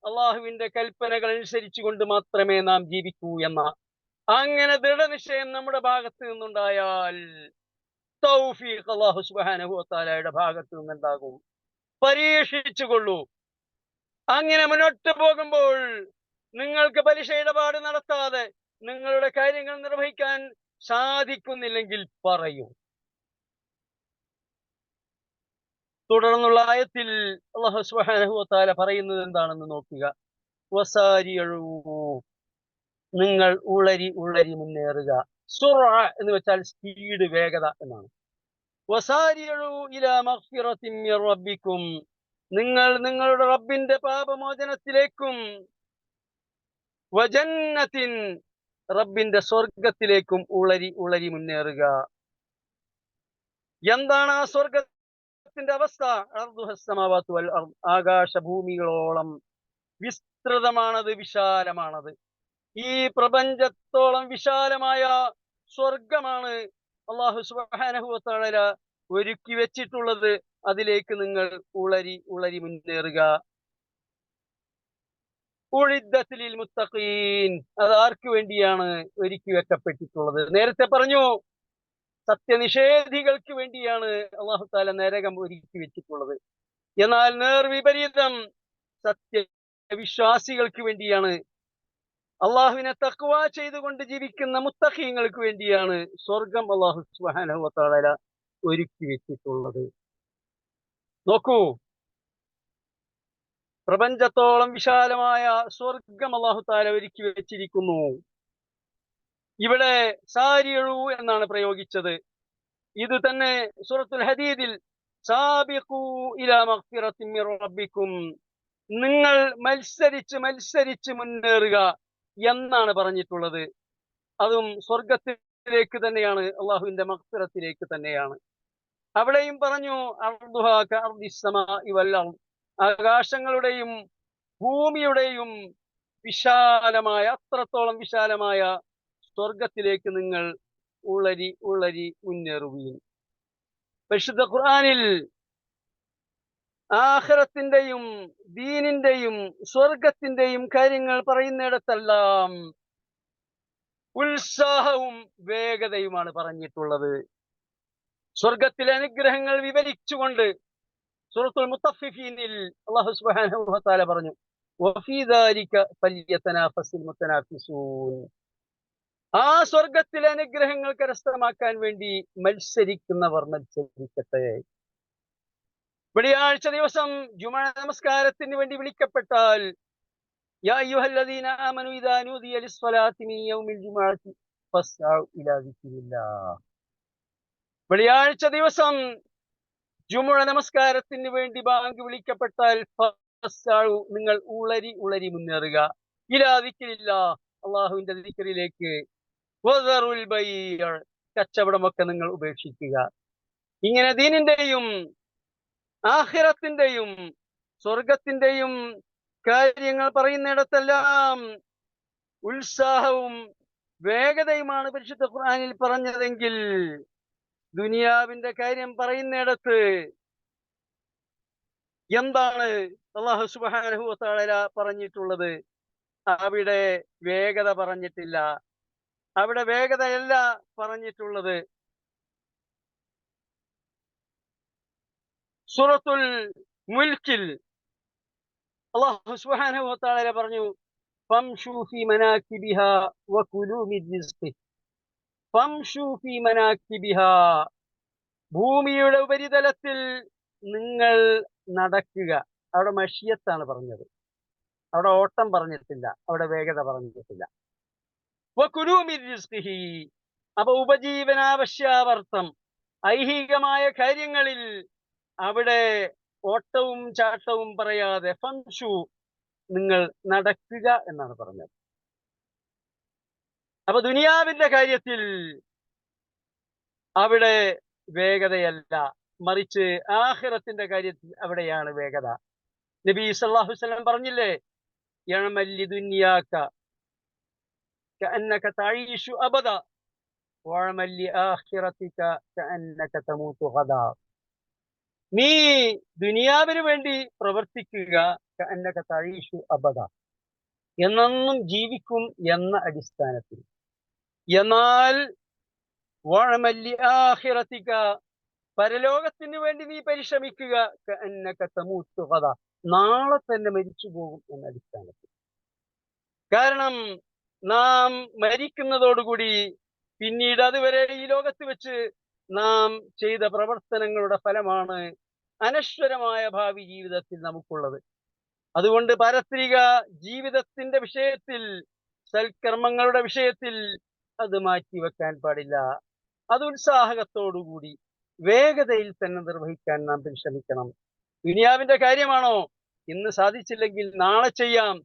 A: അള്ളാഹുവിന്റെ കൽപ്പനകൾ അനുസരിച്ചുകൊണ്ട് മാത്രമേ നാം ജീവിക്കൂ എന്ന അങ്ങനെ ദൃഢനിശ്ചയം നമ്മുടെ ഭാഗത്ത് നിന്നുണ്ടായാൽ തൗഫീഖ് അല്ലാഹു സുബ്ഹാനഹു വ തആലയുടെ ഭാഗത്ത് നിന്നുണ്ടാകും. പരീക്ഷിച്ചുകൊള്ളൂ. അങ്ങനെ മുന്നോട്ട് പോകുമ്പോൾ നിങ്ങൾക്ക് പലിശ ഇടപാട് നടത്താതെ നിങ്ങളുടെ കാര്യങ്ങൾ നിർവഹിക്കാൻ സാധിക്കുന്നില്ലെങ്കിൽ പറയൂ. തുടർന്നുള്ള ആയത്തിൽ അല്ലാഹു സുബ്ഹാനഹു വ തആല പറയുന്നത് എന്താണെന്ന് നോക്കുക. വസാരിയൂ, നിങ്ങൾ ഉളരി മുന്നേറുക. സുർഅ എന്ന് വെച്ചാൽ സ്പീഡ്, വേഗത എന്നാണ്. വസാരിയൂ ഇലാ മഗ്ഫിറത്തിൻ മിർ റബ്ബിക്കും, നിങ്ങൾ നിങ്ങളുടെ റബ്ബിന്റെ പാപമോചനത്തിലേക്കും, വജന്നത്തിൻ, റബ്ബിന്റെ സ്വർഗത്തിലേക്കും ഉളരി മുന്നേറുക. എന്താണ് ആ സ്വർഗത്തിന്റെ അവസ്ഥ? അർദുഹസ്സമാവാതു വൽ അർദ്, ആകാശഭൂമികളോളം വിസ്തൃതമാണത്, വിശാലമാണത്. ഈ പ്രപഞ്ചത്തോളം വിശാലമായ സ്വർഗമാണ് അല്ലാഹു സുബ്ഹാനഹു വ തആല ഒരുക്കി വെച്ചിട്ടുള്ളത്. അതിലേക്ക് നിങ്ങൾ ഉളരി മുന്നേറുക. ഉഇദ്ദത് ലിൽ മുത്തഖീൻ, അത് ആർക്ക് വേണ്ടിയാണ് ഒരുക്കി വെക്കപ്പെട്ടിട്ടുള്ളത്? നേരത്തെ പറഞ്ഞു, സത്യനിഷേധികൾക്ക് വേണ്ടിയാണ് അല്ലാഹു തആല നരകം ഒരുക്കി വെച്ചിട്ടുള്ളത്. എന്നാൽ നേർവിപരീതം, സത്യവിശ്വാസികൾക്ക് വേണ്ടിയാണ്, അള്ളാഹുവിനെ തഖ്വ ചെയ്തുകൊണ്ട് ജീവിക്കുന്ന മുത്തഖീങ്ങൾക്ക് വേണ്ടിയാണ് സ്വർഗം അല്ലാഹു സുബ്ഹാനഹു വ തആല ഒരുക്കി വെച്ചിട്ടുള്ളത്. നോക്കൂ, പ്രപഞ്ചത്തോളം വിശാലമായ സ്വർഗം അല്ലാഹു തആല ഒരുക്കി വെച്ചിരിക്കുന്നു. ഇവിടെ സാരിയൂ എന്നാണ് പ്രയോഗിച്ചത്. ഇത് തന്നെ സൂറത്തുൽ ഹദീദിൽ സാബിഖൂ ഇലാ മഗ്ഫിറത്തിൻ മിർ റബ്ബിക്കും, നിങ്ങൾ മത്സരിച്ച് മുന്നേറുക എന്നാണ് പറഞ്ഞിട്ടുള്ളത്. അതും സ്വർഗത്തിലേക്ക് തന്നെയാണ്, അള്ളാഹുവിന്റെ മഗ്ഫിറത്തിലേക്ക് തന്നെയാണ്. അവിടെയും പറഞ്ഞു അർദുഹാ കഅർദിസ് സമാഇ വൽ അർദ്, ആകാശങ്ങളുടെയും ഭൂമിയുടെയും വിശാലമായ, അത്രത്തോളം വിശാലമായ സ്വർഗത്തിലേക്ക് നിങ്ങൾ ഉളരി ഉളരി മുന്നേറുകയും. പരിശുദ്ധ ഖുർആനിൽ ആഖിറത്തിന്റെയും ദീനിന്റെയും സ്വർഗത്തിന്റെയും കാര്യങ്ങൾ പറയുന്നിടത്തെല്ലാം ഉത്സാഹവും വേഗതയുമാണ് പറഞ്ഞിട്ടുള്ളത്. സ്വർഗത്തിലെ അനുഗ്രഹങ്ങൾ വിവരിച്ചുകൊണ്ട് സൂറത്തുൽ മുത്തഫിഫീനിൽ അല്ലാഹു സുബ്ഹാനഹു വ തആല പറഞ്ഞു, വഫീ ദാലിക ഫല്യതനാഫസിൽ മുതനാഫിസൂൻ. ആ സ്വർഗത്തിലെ അനുഗ്രഹങ്ങൾ കരസ്ഥമാക്കാൻ വേണ്ടി മത്സരിക്കുന്നവർ മത്സരിക്കട്ടെ. വെള്ളിയാഴ്ച ദിവസം ജുമുഅ നമസ്കാരത്തിന് വേണ്ടി വിളിക്കപ്പെട്ടാൽ, യാ അയ്യുഹല്ലദീന ആമനു ഇദാ നൂദിയ ലിസ്സലാത്തി മിൻ യൗമിൽ ജുമുഅത്തി ഫസ്അഉ ഇലാ ദിക്രില്ലാഹ്. വെള്ളിയാഴ്ച ദിവസം ജുമുഅ നമസ്കാരത്തിന് വേണ്ടി ബാങ്ക് വിളിക്കപ്പെട്ടാൽ ഫസ്അഉ, നിങ്ങൾ ഉളരി ഉളരി മുന്നേറുക, ഇലാ ദിക്രില്ലാഹ്, അല്ലാഹുവിന്റെ ദിക്റിലേക്ക്, വദറുൽ ബൈഅ, കച്ചവടമൊക്കെ നിങ്ങൾ ഉപേക്ഷിക്കുക. ഇങ്ങനെ ദീനിന്റെയും ആഖിറത്തിന്റെയും സ്വർഗത്തിന്റെയും കാര്യങ്ങൾ പറയുന്നിടത്തെല്ലാം ഉത്സാഹവും വേഗതയുമാണ് പരിശുദ്ധ ഖുർആനിൽ പറഞ്ഞതെങ്കിൽ, ദുനിയാവിന്റെ കാര്യം പറയുന്നിടത്ത് എന്താണ് അല്ലാഹു സുബ്ഹാനഹു വ തആല പറഞ്ഞിട്ടുള്ളത്? അവിടെ വേഗത പറഞ്ഞിട്ടില്ല. അവിടെ വേഗതയല്ല പറഞ്ഞിട്ടുള്ളത്. സൂറത്തുൽ മുൽക്കിൽ അല്ലാഹു സുബ്ഹാനഹു വ തആല പറഞ്ഞു, ഫംശൂ ഫീ മനാകിബിഹാ വകുലൂ മിൻ റിസ്ഖിഹി. ഫംശൂ ഫീ മനാകിബിഹാ, ഭൂമിയുടെ ഉപരിതലത്തിൽ നിങ്ങൾ നടക്കുക. അവിടെ മഷിയത്താണ് പറഞ്ഞത്, അവിടെ ഓട്ടം പറഞ്ഞിട്ടില്ല, അവിടെ വേഗത പറഞ്ഞിട്ടില്ല. വകുലൂ മിൻ റിസ്ഖിഹി, അപ്പൊ ഉപജീവനാവശ്യാർത്ഥം ഐഹികമായ കാര്യങ്ങളിൽ അവിടെ ഓട്ടവും ചാട്ടവും പറയാതെ ഫംശു, നിങ്ങൾ നടക്കുക എന്നാണ് പറഞ്ഞത്. അപ്പൊ ദുനിയാവിന്റെ കാര്യത്തിൽ അവിടെ വേഗതയല്ല, മറിച്ച് ആഖിറത്തിന്റെ കാര്യത്തിൽ അവിടെയാണ് വേഗത. നബി സല്ലല്ലാഹു അലൈഹി വസല്ലം പറഞ്ഞില്ലേ, യഅമലി ദുനിയാക കഅന്നക തഈശു അബദ വഅമലി ആഖിറതിക കഅന്നക തമൂതു ഗദാ. നീ ദുനിയാവിന് വേണ്ടി പ്രവർത്തിക്കുക, കഅന്നക തഈശു അബദ, എന്നെന്നും ജീവിക്കും എന്ന അടിസ്ഥാനത്തിൽ. എന്നാൽ വഅമലി ആഖിറതിക, പരലോകത്തിന് വേണ്ടി നീ പരിശ്രമിക്കുക, കഅന്നക തമൂതു ഗദ, നാളെ തന്നെ മരിച്ചു പോകും എന്ന അടിസ്ഥാനത്തിൽ. കാരണം നാം മരിക്കുന്നതോടുകൂടി പിന്നീട് അതുവരെ ഈ ലോകത്ത് വെച്ച് നാം ചെയ്ത പ്രവർത്തനങ്ങളുടെ ഫലമാണ് അനശ്വരമായ ഭാവി ജീവിതത്തിൽ നമുക്കുള്ളത്. അതുകൊണ്ട് പാരത്രിക ജീവിതത്തിന്റെ വിഷയത്തിൽ, സൽക്കർമ്മങ്ങളുടെ വിഷയത്തിൽ അത് മാറ്റിവെക്കാൻ പാടില്ല. അത് ഉത്സാഹത്തോടുകൂടി വേഗതയിൽ തന്നെ നിർവഹിക്കാൻ നാം പരിശ്രമിക്കണം. ദുനിയാവിന്റെ കാര്യമാണോ, ഇന്ന് സാധിച്ചില്ലെങ്കിൽ നാളെ ചെയ്യാം,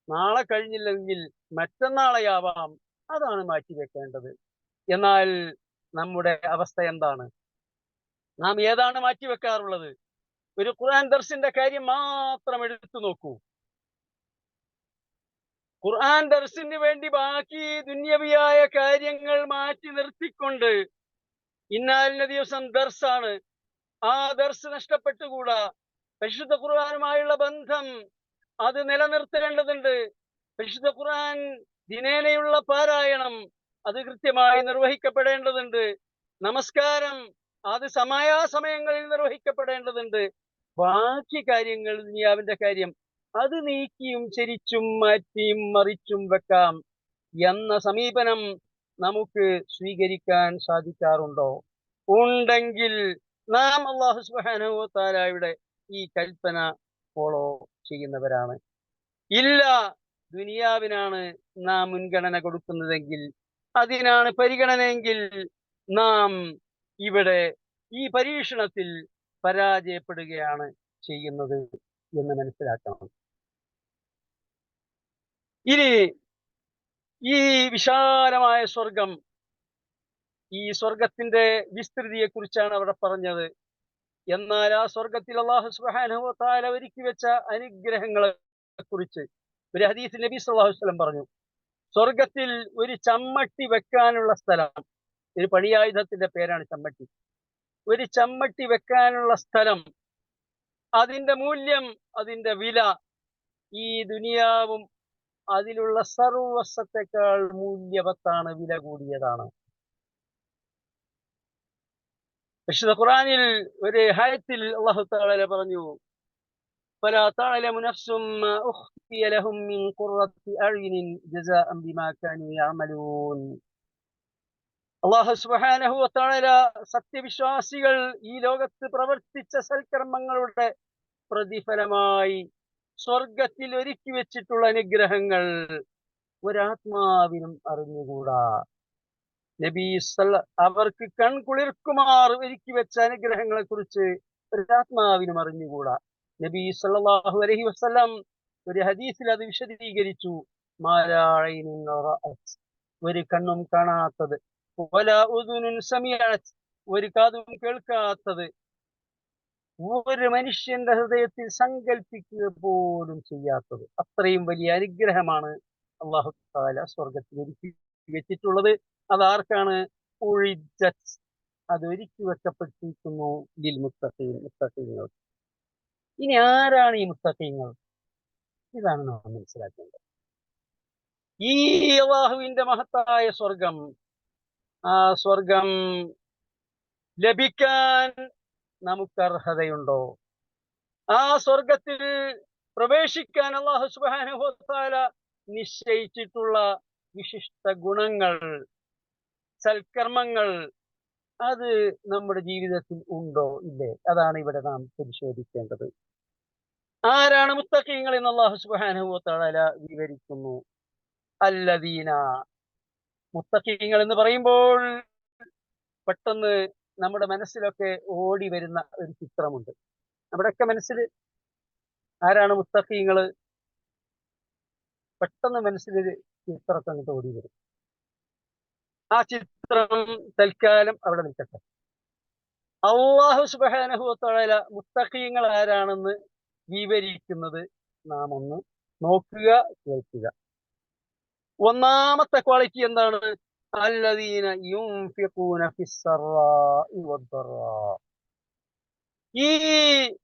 A: നാളെ കഴിഞ്ഞില്ലെങ്കിൽ മറ്റന്നാളെയാവാം, അതാണ് മാറ്റിവെക്കേണ്ടത്. എന്നാൽ നമ്മുടെ അവസ്ഥ എന്താണ്? നാം ഏതാണ് മാറ്റിവെക്കാറുള്ളത്? ഒരു ഖുർആൻ ദർസിന്റെ കാര്യം മാത്രം എടുത്തു നോക്കൂ. ഖുർആൻ ദർസിന് വേണ്ടി ബാക്കി ദുന്യവിയായ കാര്യങ്ങൾ മാറ്റി നിർത്തിക്കൊണ്ട്, ഇന്നാലിന്റെ ദിവസം ദർസാണ്, ആ ദർസ് നഷ്ടപ്പെട്ടുകൂടാ. പരിശുദ്ധ ഖുർആനുമായുള്ള ബന്ധം അത് നിലനിർത്തേണ്ടതുണ്ട്. പരിശുദ്ധ ഖുർആൻ ദിനേനയുള്ള പാരായണം അത് കൃത്യമായി നിർവഹിക്കപ്പെടേണ്ടതുണ്ട്. നമസ്കാരം അത് സമയാസമയങ്ങളിൽ നിർവഹിക്കപ്പെടേണ്ടതുണ്ട്. ബാക്കി കാര്യങ്ങൾ, ദുനിയാവിന്റെ കാര്യം, അത് നീക്കിയും ചരിച്ചും മാറ്റിയും മറിച്ചും വെക്കാം എന്ന സമീപനം നമുക്ക് സ്വീകരിക്കാൻ സാധിക്കാറുണ്ടോ? ഉണ്ടെങ്കിൽ നാം അല്ലാഹു സുബ്ഹാനഹു വ തആലയുടെ ഈ കൽപ്പന ഫോളോ ചെയ്യുന്നവരാണ്. ഇല്ല, ദുനിയാവിനാണ് നാം മുൻഗണന കൊടുക്കുന്നതെങ്കിൽ, അതിനാണ് പരിഗണനയെങ്കിൽ, നാം ഇവിടെ ഈ പരീക്ഷണത്തിൽ പരാജയപ്പെടുകയാണ് ചെയ്യുന്നത് എന്ന് മനസ്സിലാക്കണം. ഇനി ഈ വിശാലമായ സ്വർഗം, ഈ സ്വർഗത്തിന്റെ വിസ്തൃതിയെ കുറിച്ചാണ് അവിടെ പറഞ്ഞത്. എന്നാൽ ആ സ്വർഗത്തിൽ അല്ലാഹു സുബ്ഹാനഹു വ തആല ഒരുക്കി വെച്ച അനുഗ്രഹങ്ങളെ കുറിച്ച് ഒരു ഹദീസിൽ നബി സല്ലല്ലാഹു അലൈഹി വസല്ലം പറഞ്ഞു, സ്വർഗത്തിൽ ഒരു ചമ്മട്ടി വെക്കാനുള്ള സ്ഥലം, ഒരു പണിയായുധത്തിന്റെ പേരാണ് ചമ്മട്ടി. ഒരു ചമ്മട്ടി വെക്കാനുള്ള സ്ഥലം, അതിന്റെ മൂല്യം, അതിന്റെ വില ഈ ദുനിയാവും അതിലുള്ള സർവസ്വത്തെക്കാൾ മൂല്യവത്താണ്, വില കൂടിയതാണ്. വിശുദ്ധ ഖുർആനിൽ ഒരു ആയത്തിൽ അല്ലാഹു തആല പറഞ്ഞു, فلا تعلم نفس ما أخفي لهم من قرة أعين جزاء بما كانوا يعملون. അല്ലാഹു സുബ്ഹാനഹു വ തആല സത്യവിശ്വാസികൾ ഈ ലോകത്ത് പ്രവർത്തിച്ച സൽക്കർമ്മങ്ങളുടെ പ്രതിഫലമായി സ്വർഗത്തിൽ ഒരുക്കി വെച്ചിട്ടുള്ള അനുഗ്രഹങ്ങൾ ഒരാത്മാവിനും അറിഞ്ഞുകൂടാ. നബി അവർക്ക് കൺകുളിർക്കുമാർ ഒരുക്കി വെച്ച അനുഗ്രഹങ്ങളെ കുറിച്ച് ഒരാത്മാവിനും അറിഞ്ഞുകൂടാ. നബി സല്ലല്ലാഹു അലൈഹി വസല്ലം ഒരു ഹദീസിൽ അത് വിശദീകരിച്ചു. ഒരു കണ്ണും കാണാത്തത്, ഒരു കാതും കേൾക്കാത്തത്, ഒരു മനുഷ്യന്റെ ഹൃദയത്തിൽ സങ്കല്പിക്കുക പോലും ചെയ്യാത്തത്, അത്രയും വലിയ അനുഗ്രഹമാണ് അല്ലാഹു തആല സ്വർഗത്തിൽ ഒരുക്കി വെച്ചിട്ടുള്ളത്. അതാർക്കാണ്? അത് ഒരുക്കി വെക്കപ്പെട്ടിരിക്കുന്നു ലിൽ മുത്തഖീൻ, മുത്തഖീങ്ങൾ. ഇനി ആരാണ് ഈ മുത്തഖീങ്ങൾ? ഇതാണ് നാം മനസ്സിലാക്കേണ്ടത്. ഈ അല്ലാഹുവിന്റെ മഹത്തായ സ്വർഗം, ആ സ്വർഗം ലഭിക്കാൻ നമുക്ക് അർഹതയുണ്ടോ? ആ സ്വർഗത്തിൽ പ്രവേശിക്കാൻ അല്ലാഹു സുബ്ഹാനഹു വ തആല നിശ്ചയിച്ചിട്ടുള്ള വിശിഷ്ട ഗുണങ്ങൾ, സൽക്കർമ്മങ്ങൾ, അത് നമ്മുടെ ജീവിതത്തിൽ ഉണ്ടോ ഇല്ലേ? അതാണ് ഇവിടെ നാം പരിശോധിക്കേണ്ടത്. ആരാണ് മുത്തഖീങ്ങൾ എന്ന് അല്ലാഹു സുബ്ഹാനഹു വ തആല വിവരിക്കുന്നു. അല്ലദീന, മുത്തഖീങ്ങൾ എന്ന് പറയുമ്പോൾ പെട്ടെന്ന് നമ്മുടെ മനസ്സിലൊക്കെ ഓടി വരുന്ന ഒരു ചിത്രമുണ്ട്. നമ്മുടെയൊക്കെ മനസ്സിൽ ആരാണ് മുത്തഖീങ്ങൾ? പെട്ടെന്ന് മനസ്സിലൊരു ചിത്രമൊക്കെ അങ്ങോട്ട് ഓടി വരും. ആ ചിത്രം തൽക്കാലം അവിടെ നിൽക്കട്ടെ. അല്ലാഹു സുബ്ഹാനഹു വ തആല മുത്തഖീങ്ങൾ ആരാണെന്ന് വിവരിക്കുന്നത് നാം ഒന്ന് നോക്കുക, കേൾക്കുക. ഒന്നാമത്തെ ക്വാളിറ്റി എന്താണ്? അല്ലദീന യുൻഫിഖൂന ഫിസ്സറാഇ വദ്ദറാ. ഈ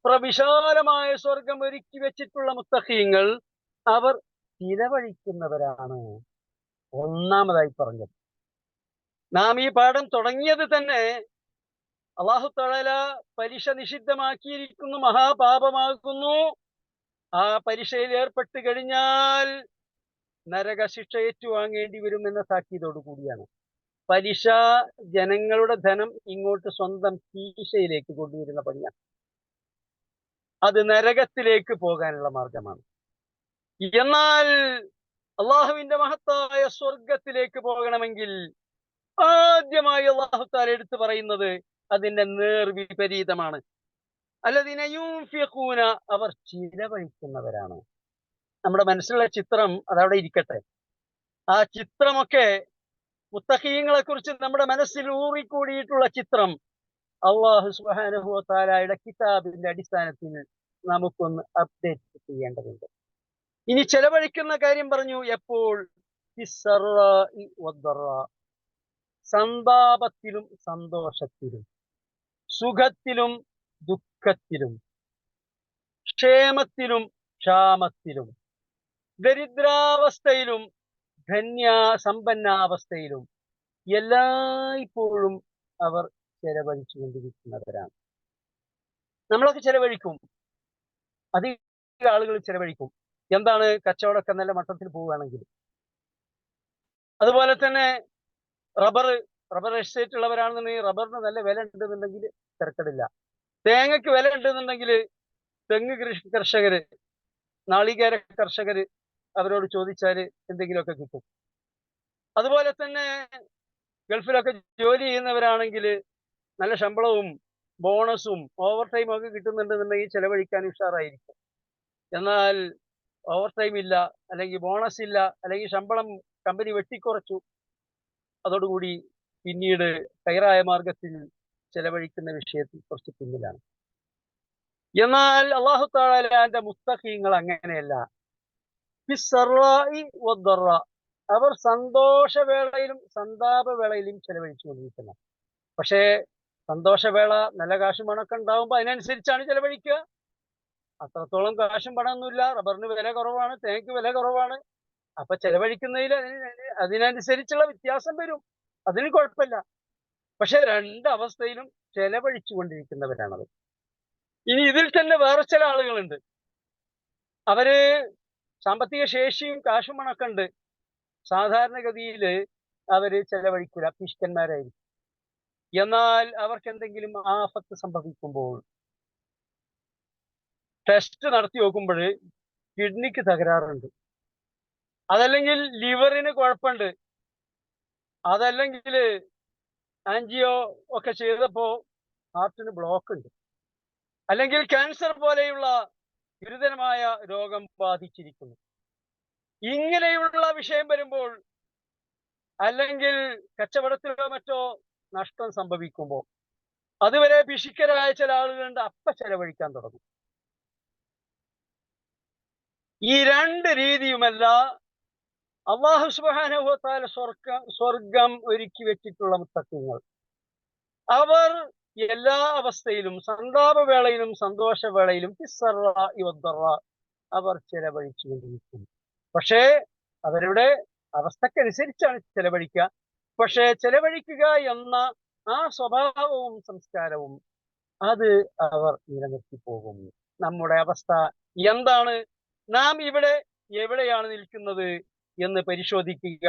A: പ്രവിശാലമായ സ്വർഗം ഒരുക്കി വെച്ചിട്ടുള്ള മുത്തഖീങ്ങൾ അവർ ചിലവഴിക്കുന്നവരാണ്. ഒന്നാമതായി പറഞ്ഞത്. നാം ഈ പാഠം തുടങ്ങിയത് തന്നെ അല്ലാഹു തആല പലിശ നിഷിദ്ധമാക്കിയിരിക്കുന്നു, മഹാപാപമാകുന്നു, ആ പലിശയിൽ ഏർപ്പെട്ട് കഴിഞ്ഞാൽ നരക ശിക്ഷ ഏറ്റുവാങ്ങേണ്ടി വരും എന്ന താക്കീതോടു കൂടിയാണ്. പലിശ ജനങ്ങളുടെ ധനം ഇങ്ങോട്ട് സ്വന്തം കീശയിലേക്ക് കൊണ്ടുവരുന്ന പണിയാണ്. അത് നരകത്തിലേക്ക് പോകാനുള്ള മാർഗമാണ്. എന്നാൽ അള്ളാഹുവിന്റെ മഹത്തായ സ്വർഗത്തിലേക്ക് പോകണമെങ്കിൽ ആദ്യമായി അല്ലാഹു തആല എടുത്തു പറയുന്നത് അതിന്റെ നേർവിപരീതമാണ്. അല്ലദീന യുൻഫിഖൂന, അവർ ചിലവഴിക്കുന്നവരാണ്. നമ്മുടെ മനസ്സിലുള്ള ചിത്രം അതവിടെ ഇരിക്കട്ടെ. ആ ചിത്രമൊക്കെ മുത്തഖീങ്ങളെ കുറിച്ച് നമ്മുടെ മനസ്സിൽ ഊറിക്കൂടിയിട്ടുള്ള ചിത്രം അല്ലാഹു സുബ്ഹാനഹു വ തആലയുടെ കിതാബിന്റെ അടിസ്ഥാനത്തിൽ നമുക്കൊന്ന് അപ്ഡേറ്റ് ചെയ്യേണ്ടതുണ്ട്. ഇനി ചെലവഴിക്കുന്ന കാര്യം പറഞ്ഞു. എപ്പോൾ? ഫിസ്സറാഇ വദ്ദറാ, സന്താപത്തിലും സന്തോഷത്തിലും, സുഖത്തിലും ദുഃഖത്തിലും, ക്ഷേമത്തിലും ക്ഷാമത്തിലും, ദരിദ്രാവസ്ഥയിലും സമ്പന്നാവസ്ഥയിലും എല്ലായ്പ്പോഴും അവർ ചെലവഴിച്ചു കൊണ്ടിരിക്കുന്നവരാണ്. നമ്മളൊക്കെ ചെലവഴിക്കും, അധിക ആളുകൾ ചെലവഴിക്കും. എന്താണ്? കച്ചവടമൊക്കെ നല്ല മട്ടത്തിൽ പോവുകയാണെങ്കിൽ. അതുപോലെ തന്നെ റബ്ബർ എസ്റ്റേറ്റ് ഉള്ളവരാണെന്നുണ്ടെങ്കിൽ റബ്ബറിന് നല്ല വില ഉണ്ടെന്നുണ്ടെങ്കിൽ തിരക്കടില്ല. തേങ്ങയ്ക്ക് വില ഉണ്ടെന്നുണ്ടെങ്കിൽ തെങ്ങ് കർഷകര്, നാളികേര കർഷകര് അവരോട് ചോദിച്ചാൽ എന്തെങ്കിലുമൊക്കെ കിട്ടും. അതുപോലെ തന്നെ ഗൾഫിലൊക്കെ ജോലി ചെയ്യുന്നവരാണെങ്കിൽ നല്ല ശമ്പളവും ബോണസും ഓവർ ടൈം ഒക്കെ കിട്ടുന്നുണ്ടെന്നുണ്ടെങ്കിൽ ചെലവഴിക്കാൻ ഉഷാറായിരിക്കും. എന്നാൽ ഓവർ ടൈം ഇല്ല, അല്ലെങ്കിൽ ബോണസ് ഇല്ല, അല്ലെങ്കിൽ ശമ്പളം കമ്പനി വെട്ടിക്കുറച്ചു, അതോടുകൂടി പിന്നീട് ഹൈറായ മാർഗത്തിൽ ചെലവഴിക്കുന്ന വിഷയത്തിൽ കുറച്ച് പിന്നിലാണ്. എന്നാൽ അല്ലാഹു തആലയുടെ മുത്തഖീങ്ങൾ അങ്ങനെയല്ല. ഫിസ്സറാഇ വദ്ദറാ, അവർ സന്തോഷവേളയിലും സന്താപവേളയിലും ചെലവഴിച്ചുകൊണ്ടിരിക്കുന്ന. പക്ഷേ സന്തോഷവേള നല്ല കാശും പണമൊക്കെ ഉണ്ടാവുമ്പോൾ അതിനനുസരിച്ചാണ് ചെലവഴിക്കുക. അത്രത്തോളം കാശും പണമൊന്നുമില്ല, റബ്ബറിന് വില കുറവാണ്, തേങ്ങയ്ക്ക് വില കുറവാണ്. അപ്പൊ ചെലവഴിക്കുന്നതിൽ അതിനനുസരിച്ചുള്ള വ്യത്യാസം വരും, അതിന് കുഴപ്പമില്ല. പക്ഷെ രണ്ടവസ്ഥയിലും ചെലവഴിച്ചു കൊണ്ടിരിക്കുന്നവരാണത്. ഇനി ഇതിൽ തന്നെ വേറെ ചില ആളുകളുണ്ട്, അവര് സാമ്പത്തിക ശേഷിയും കാശും പണമൊക്കെ ഉണ്ട്, സാധാരണഗതിയിൽ അവര് ചെലവഴിക്കില്ല, പിശുക്കന്മാരായിരിക്കും. എന്നാൽ അവർക്ക് എന്തെങ്കിലും ആപത്ത് സംഭവിക്കുമ്പോൾ ടെസ്റ്റ് നടത്തി നോക്കുമ്പോൾ കിഡ്നിക്ക് തകരാറുണ്ട്, അതല്ലെങ്കിൽ ലിവറിന് കുഴപ്പമുണ്ട്, അതല്ലെങ്കിൽ ആൻജിയോ ഒക്കെ ചെയ്തപ്പോ ഹാർട്ടിന് ബ്ലോക്ക് ഉണ്ട്, അല്ലെങ്കിൽ ക്യാൻസർ പോലെയുള്ള ഗുരുതരമായ രോഗം ബാധിച്ചിരിക്കുന്നു. ഇങ്ങനെയുള്ള വിഷയം വരുമ്പോൾ, അല്ലെങ്കിൽ കച്ചവടത്തിലോ മറ്റോ നഷ്ടം സംഭവിക്കുമ്പോൾ, അതുവരെ പിശുക്കരായ ചില ആളുകളുണ്ട്, അപ്പ ചെലവഴിക്കാൻ തുടങ്ങും. ഈ രണ്ട് രീതിയുമല്ല അല്ലാഹു സുബ്ഹാനഹു വ തആല സ്വർഗം ഒരുക്കി വെച്ചിട്ടുള്ള മുത്തഖീങ്ങൾ. അവർ എല്ലാ അവസ്ഥയിലും, സന്താപവേളയിലും സന്തോഷവേളയിലും അവർ ചെലവഴിച്ചുകൊണ്ടിരിക്കും. പക്ഷേ അവരുടെ അവസ്ഥക്കനുസരിച്ചാണ് ചെലവഴിക്കുക. പക്ഷേ ചെലവഴിക്കുക എന്ന ആ സ്വഭാവവും സംസ്കാരവും അത് അവർ നിലനിർത്തി പോകും. നമ്മുടെ അവസ്ഥ എന്താണ്, നാം ഇവിടെ എവിടെയാണ് നിൽക്കുന്നത് എന്ന് പരിശോധിക്കുക,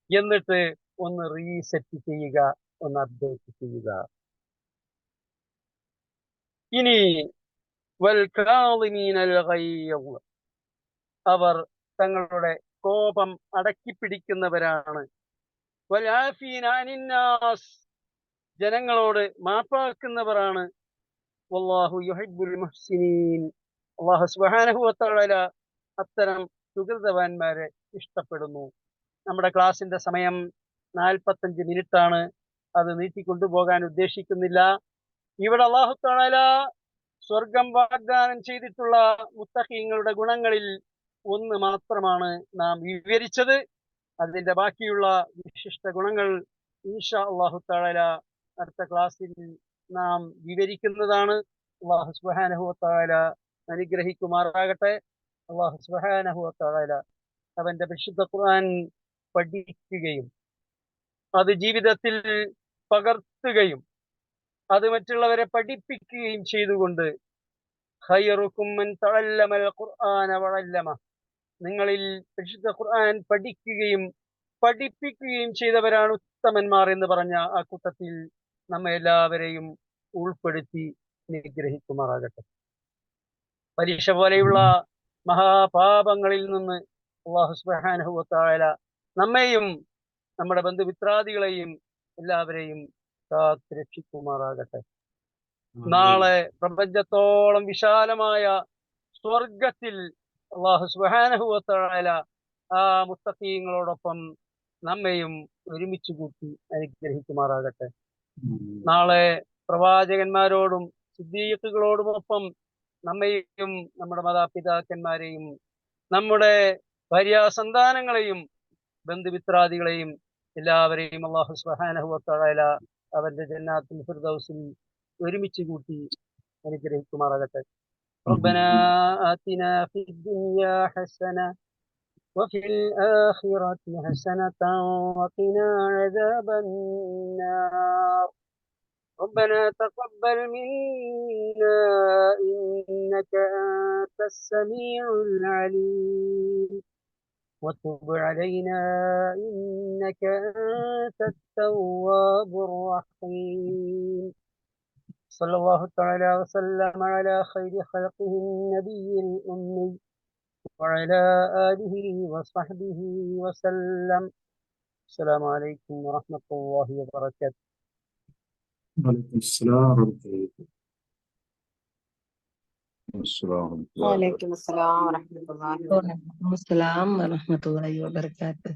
A: എന്നിട്ട് ഒന്ന് റീസെറ്റ് ചെയ്യുക, ഒന്ന് അപ്ഡേറ്റ് ചെയ്യുക. ഇനി അവർ തങ്ങളുടെ കോപം അടക്കിപ്പിടിക്കുന്നവരാണ്. ജനങ്ങളോട് മാപ്പാക്കുന്നവരാണ്. വല്ലാഹു യുഹിബ്ബുൽ മുഹ്സിനീൻ. അല്ലാഹു സുബ്ഹാനഹു വ തആല അത്തരം സുഹൃതവാന്മാരെ ഇഷ്ടപ്പെടുന്നു. നമ്മുടെ ക്ലാസിന്റെ സമയം 45 മിനിറ്റ് ആണ്. അത് നീട്ടിക്കൊണ്ടുപോകാൻ ഉദ്ദേശിക്കുന്നില്ല. ഇവിടെ അല്ലാഹു തആല സ്വർഗം വാഗ്ദാനം ചെയ്തിട്ടുള്ള മുത്തഖീങ്ങളുടെ ഗുണങ്ങളിൽ ഒന്ന് മാത്രമാണ് നാം വിവരിച്ചത്. അതിന്റെ ബാക്കിയുള്ള വിശിഷ്ട ഗുണങ്ങൾ ഇൻഷാ അല്ലാഹു തആല അടുത്ത ക്ലാസ്സിൽ നാം വിവരിക്കുന്നതാണ്. അല്ലാഹു സുബ്ഹാനഹു വ തആല അനുഗ്രഹിക്കുമാറാകട്ടെ. അല്ലാഹു സുബ്ഹാനഹു വ തആല അവന്റെ പരിശുദ്ധ ഖുർആൻ പഠിക്കുകയും അത് ജീവിതത്തിൽ പകർത്തുകയും അത് മറ്റുള്ളവരെ പഠിപ്പിക്കുകയും ചെയ്തുകൊണ്ട് ഖൈറുക്കും മൻ തഅല്ലമൽ ഖുർആന വഅല്ലമ, നിങ്ങളിൽ പരിശുദ്ധ ഖുർആൻ പഠിക്കുകയും പഠിപ്പിക്കുകയും ചെയ്തവരാണ് ഉത്തമന്മാർ എന്ന് പറഞ്ഞ ആ കൂട്ടത്തിൽ നമ്മെ എല്ലാവരെയും ഉൾപ്പെടുത്തി നിഗ്രഹിക്കുമാറാകട്ടെ. പരീക്ഷ പോലെയുള്ള മഹാപാപങ്ങളിൽ നിന്ന് അല്ലാഹു സുബ്ഹാനഹു വ തആല നമ്മെയും നമ്മുടെ ബന്ധുമിത്രാദികളെയും എല്ലാവരെയും കാത്തുരക്ഷിക്കുമാറാകട്ടെ. നാളെ പ്രപഞ്ചത്തോളം വിശാലമായ സ്വർഗത്തിൽ അല്ലാഹു സുബ്ഹാനഹു വ തആല ആ മുത്തഖീങ്ങളോടൊപ്പം നമ്മെയും ഒരുമിച്ച് കൂട്ടി അനുഗ്രഹിക്കുമാറാകട്ടെ. നാളെ പ്രവാചകന്മാരോടും സിദ്ദീഖുകളോടുമൊപ്പം നമ്മെയും നമ്മുടെ മാതാപിതാക്കന്മാരെയും നമ്മുടെ ഭാര്യാസന്താനങ്ങളെയും ബന്ധുമിത്രാദികളെയും എല്ലാവരെയും അല്ലാഹു സുബ്ഹാനഹു വ തആല അവന്റെ ജന്നാത്തുൽ ഫിർദൗസിൽ ഒരുമിച്ച് കൂട്ടി അനുഗ്രഹിക്കുമാറാകട്ടെ. ربنا آتنا في الدنيا حسنة وفي الآخرة حسنة وقنا عذاب النار. ربنا تقبل منا إنك أنت السميع العليم وتب علينا إنك أنت التواب الرحيم. صلى الله تعالى وسلم على خير خلقه النبي الأمي وعلى آله وصحبه وسلم. السلام عليكم ورحمة الله وبركاته.
B: وعليكم السلام ورحمة الله وبركاته.
C: وعليكم السلام ورحمة الله وبركاته.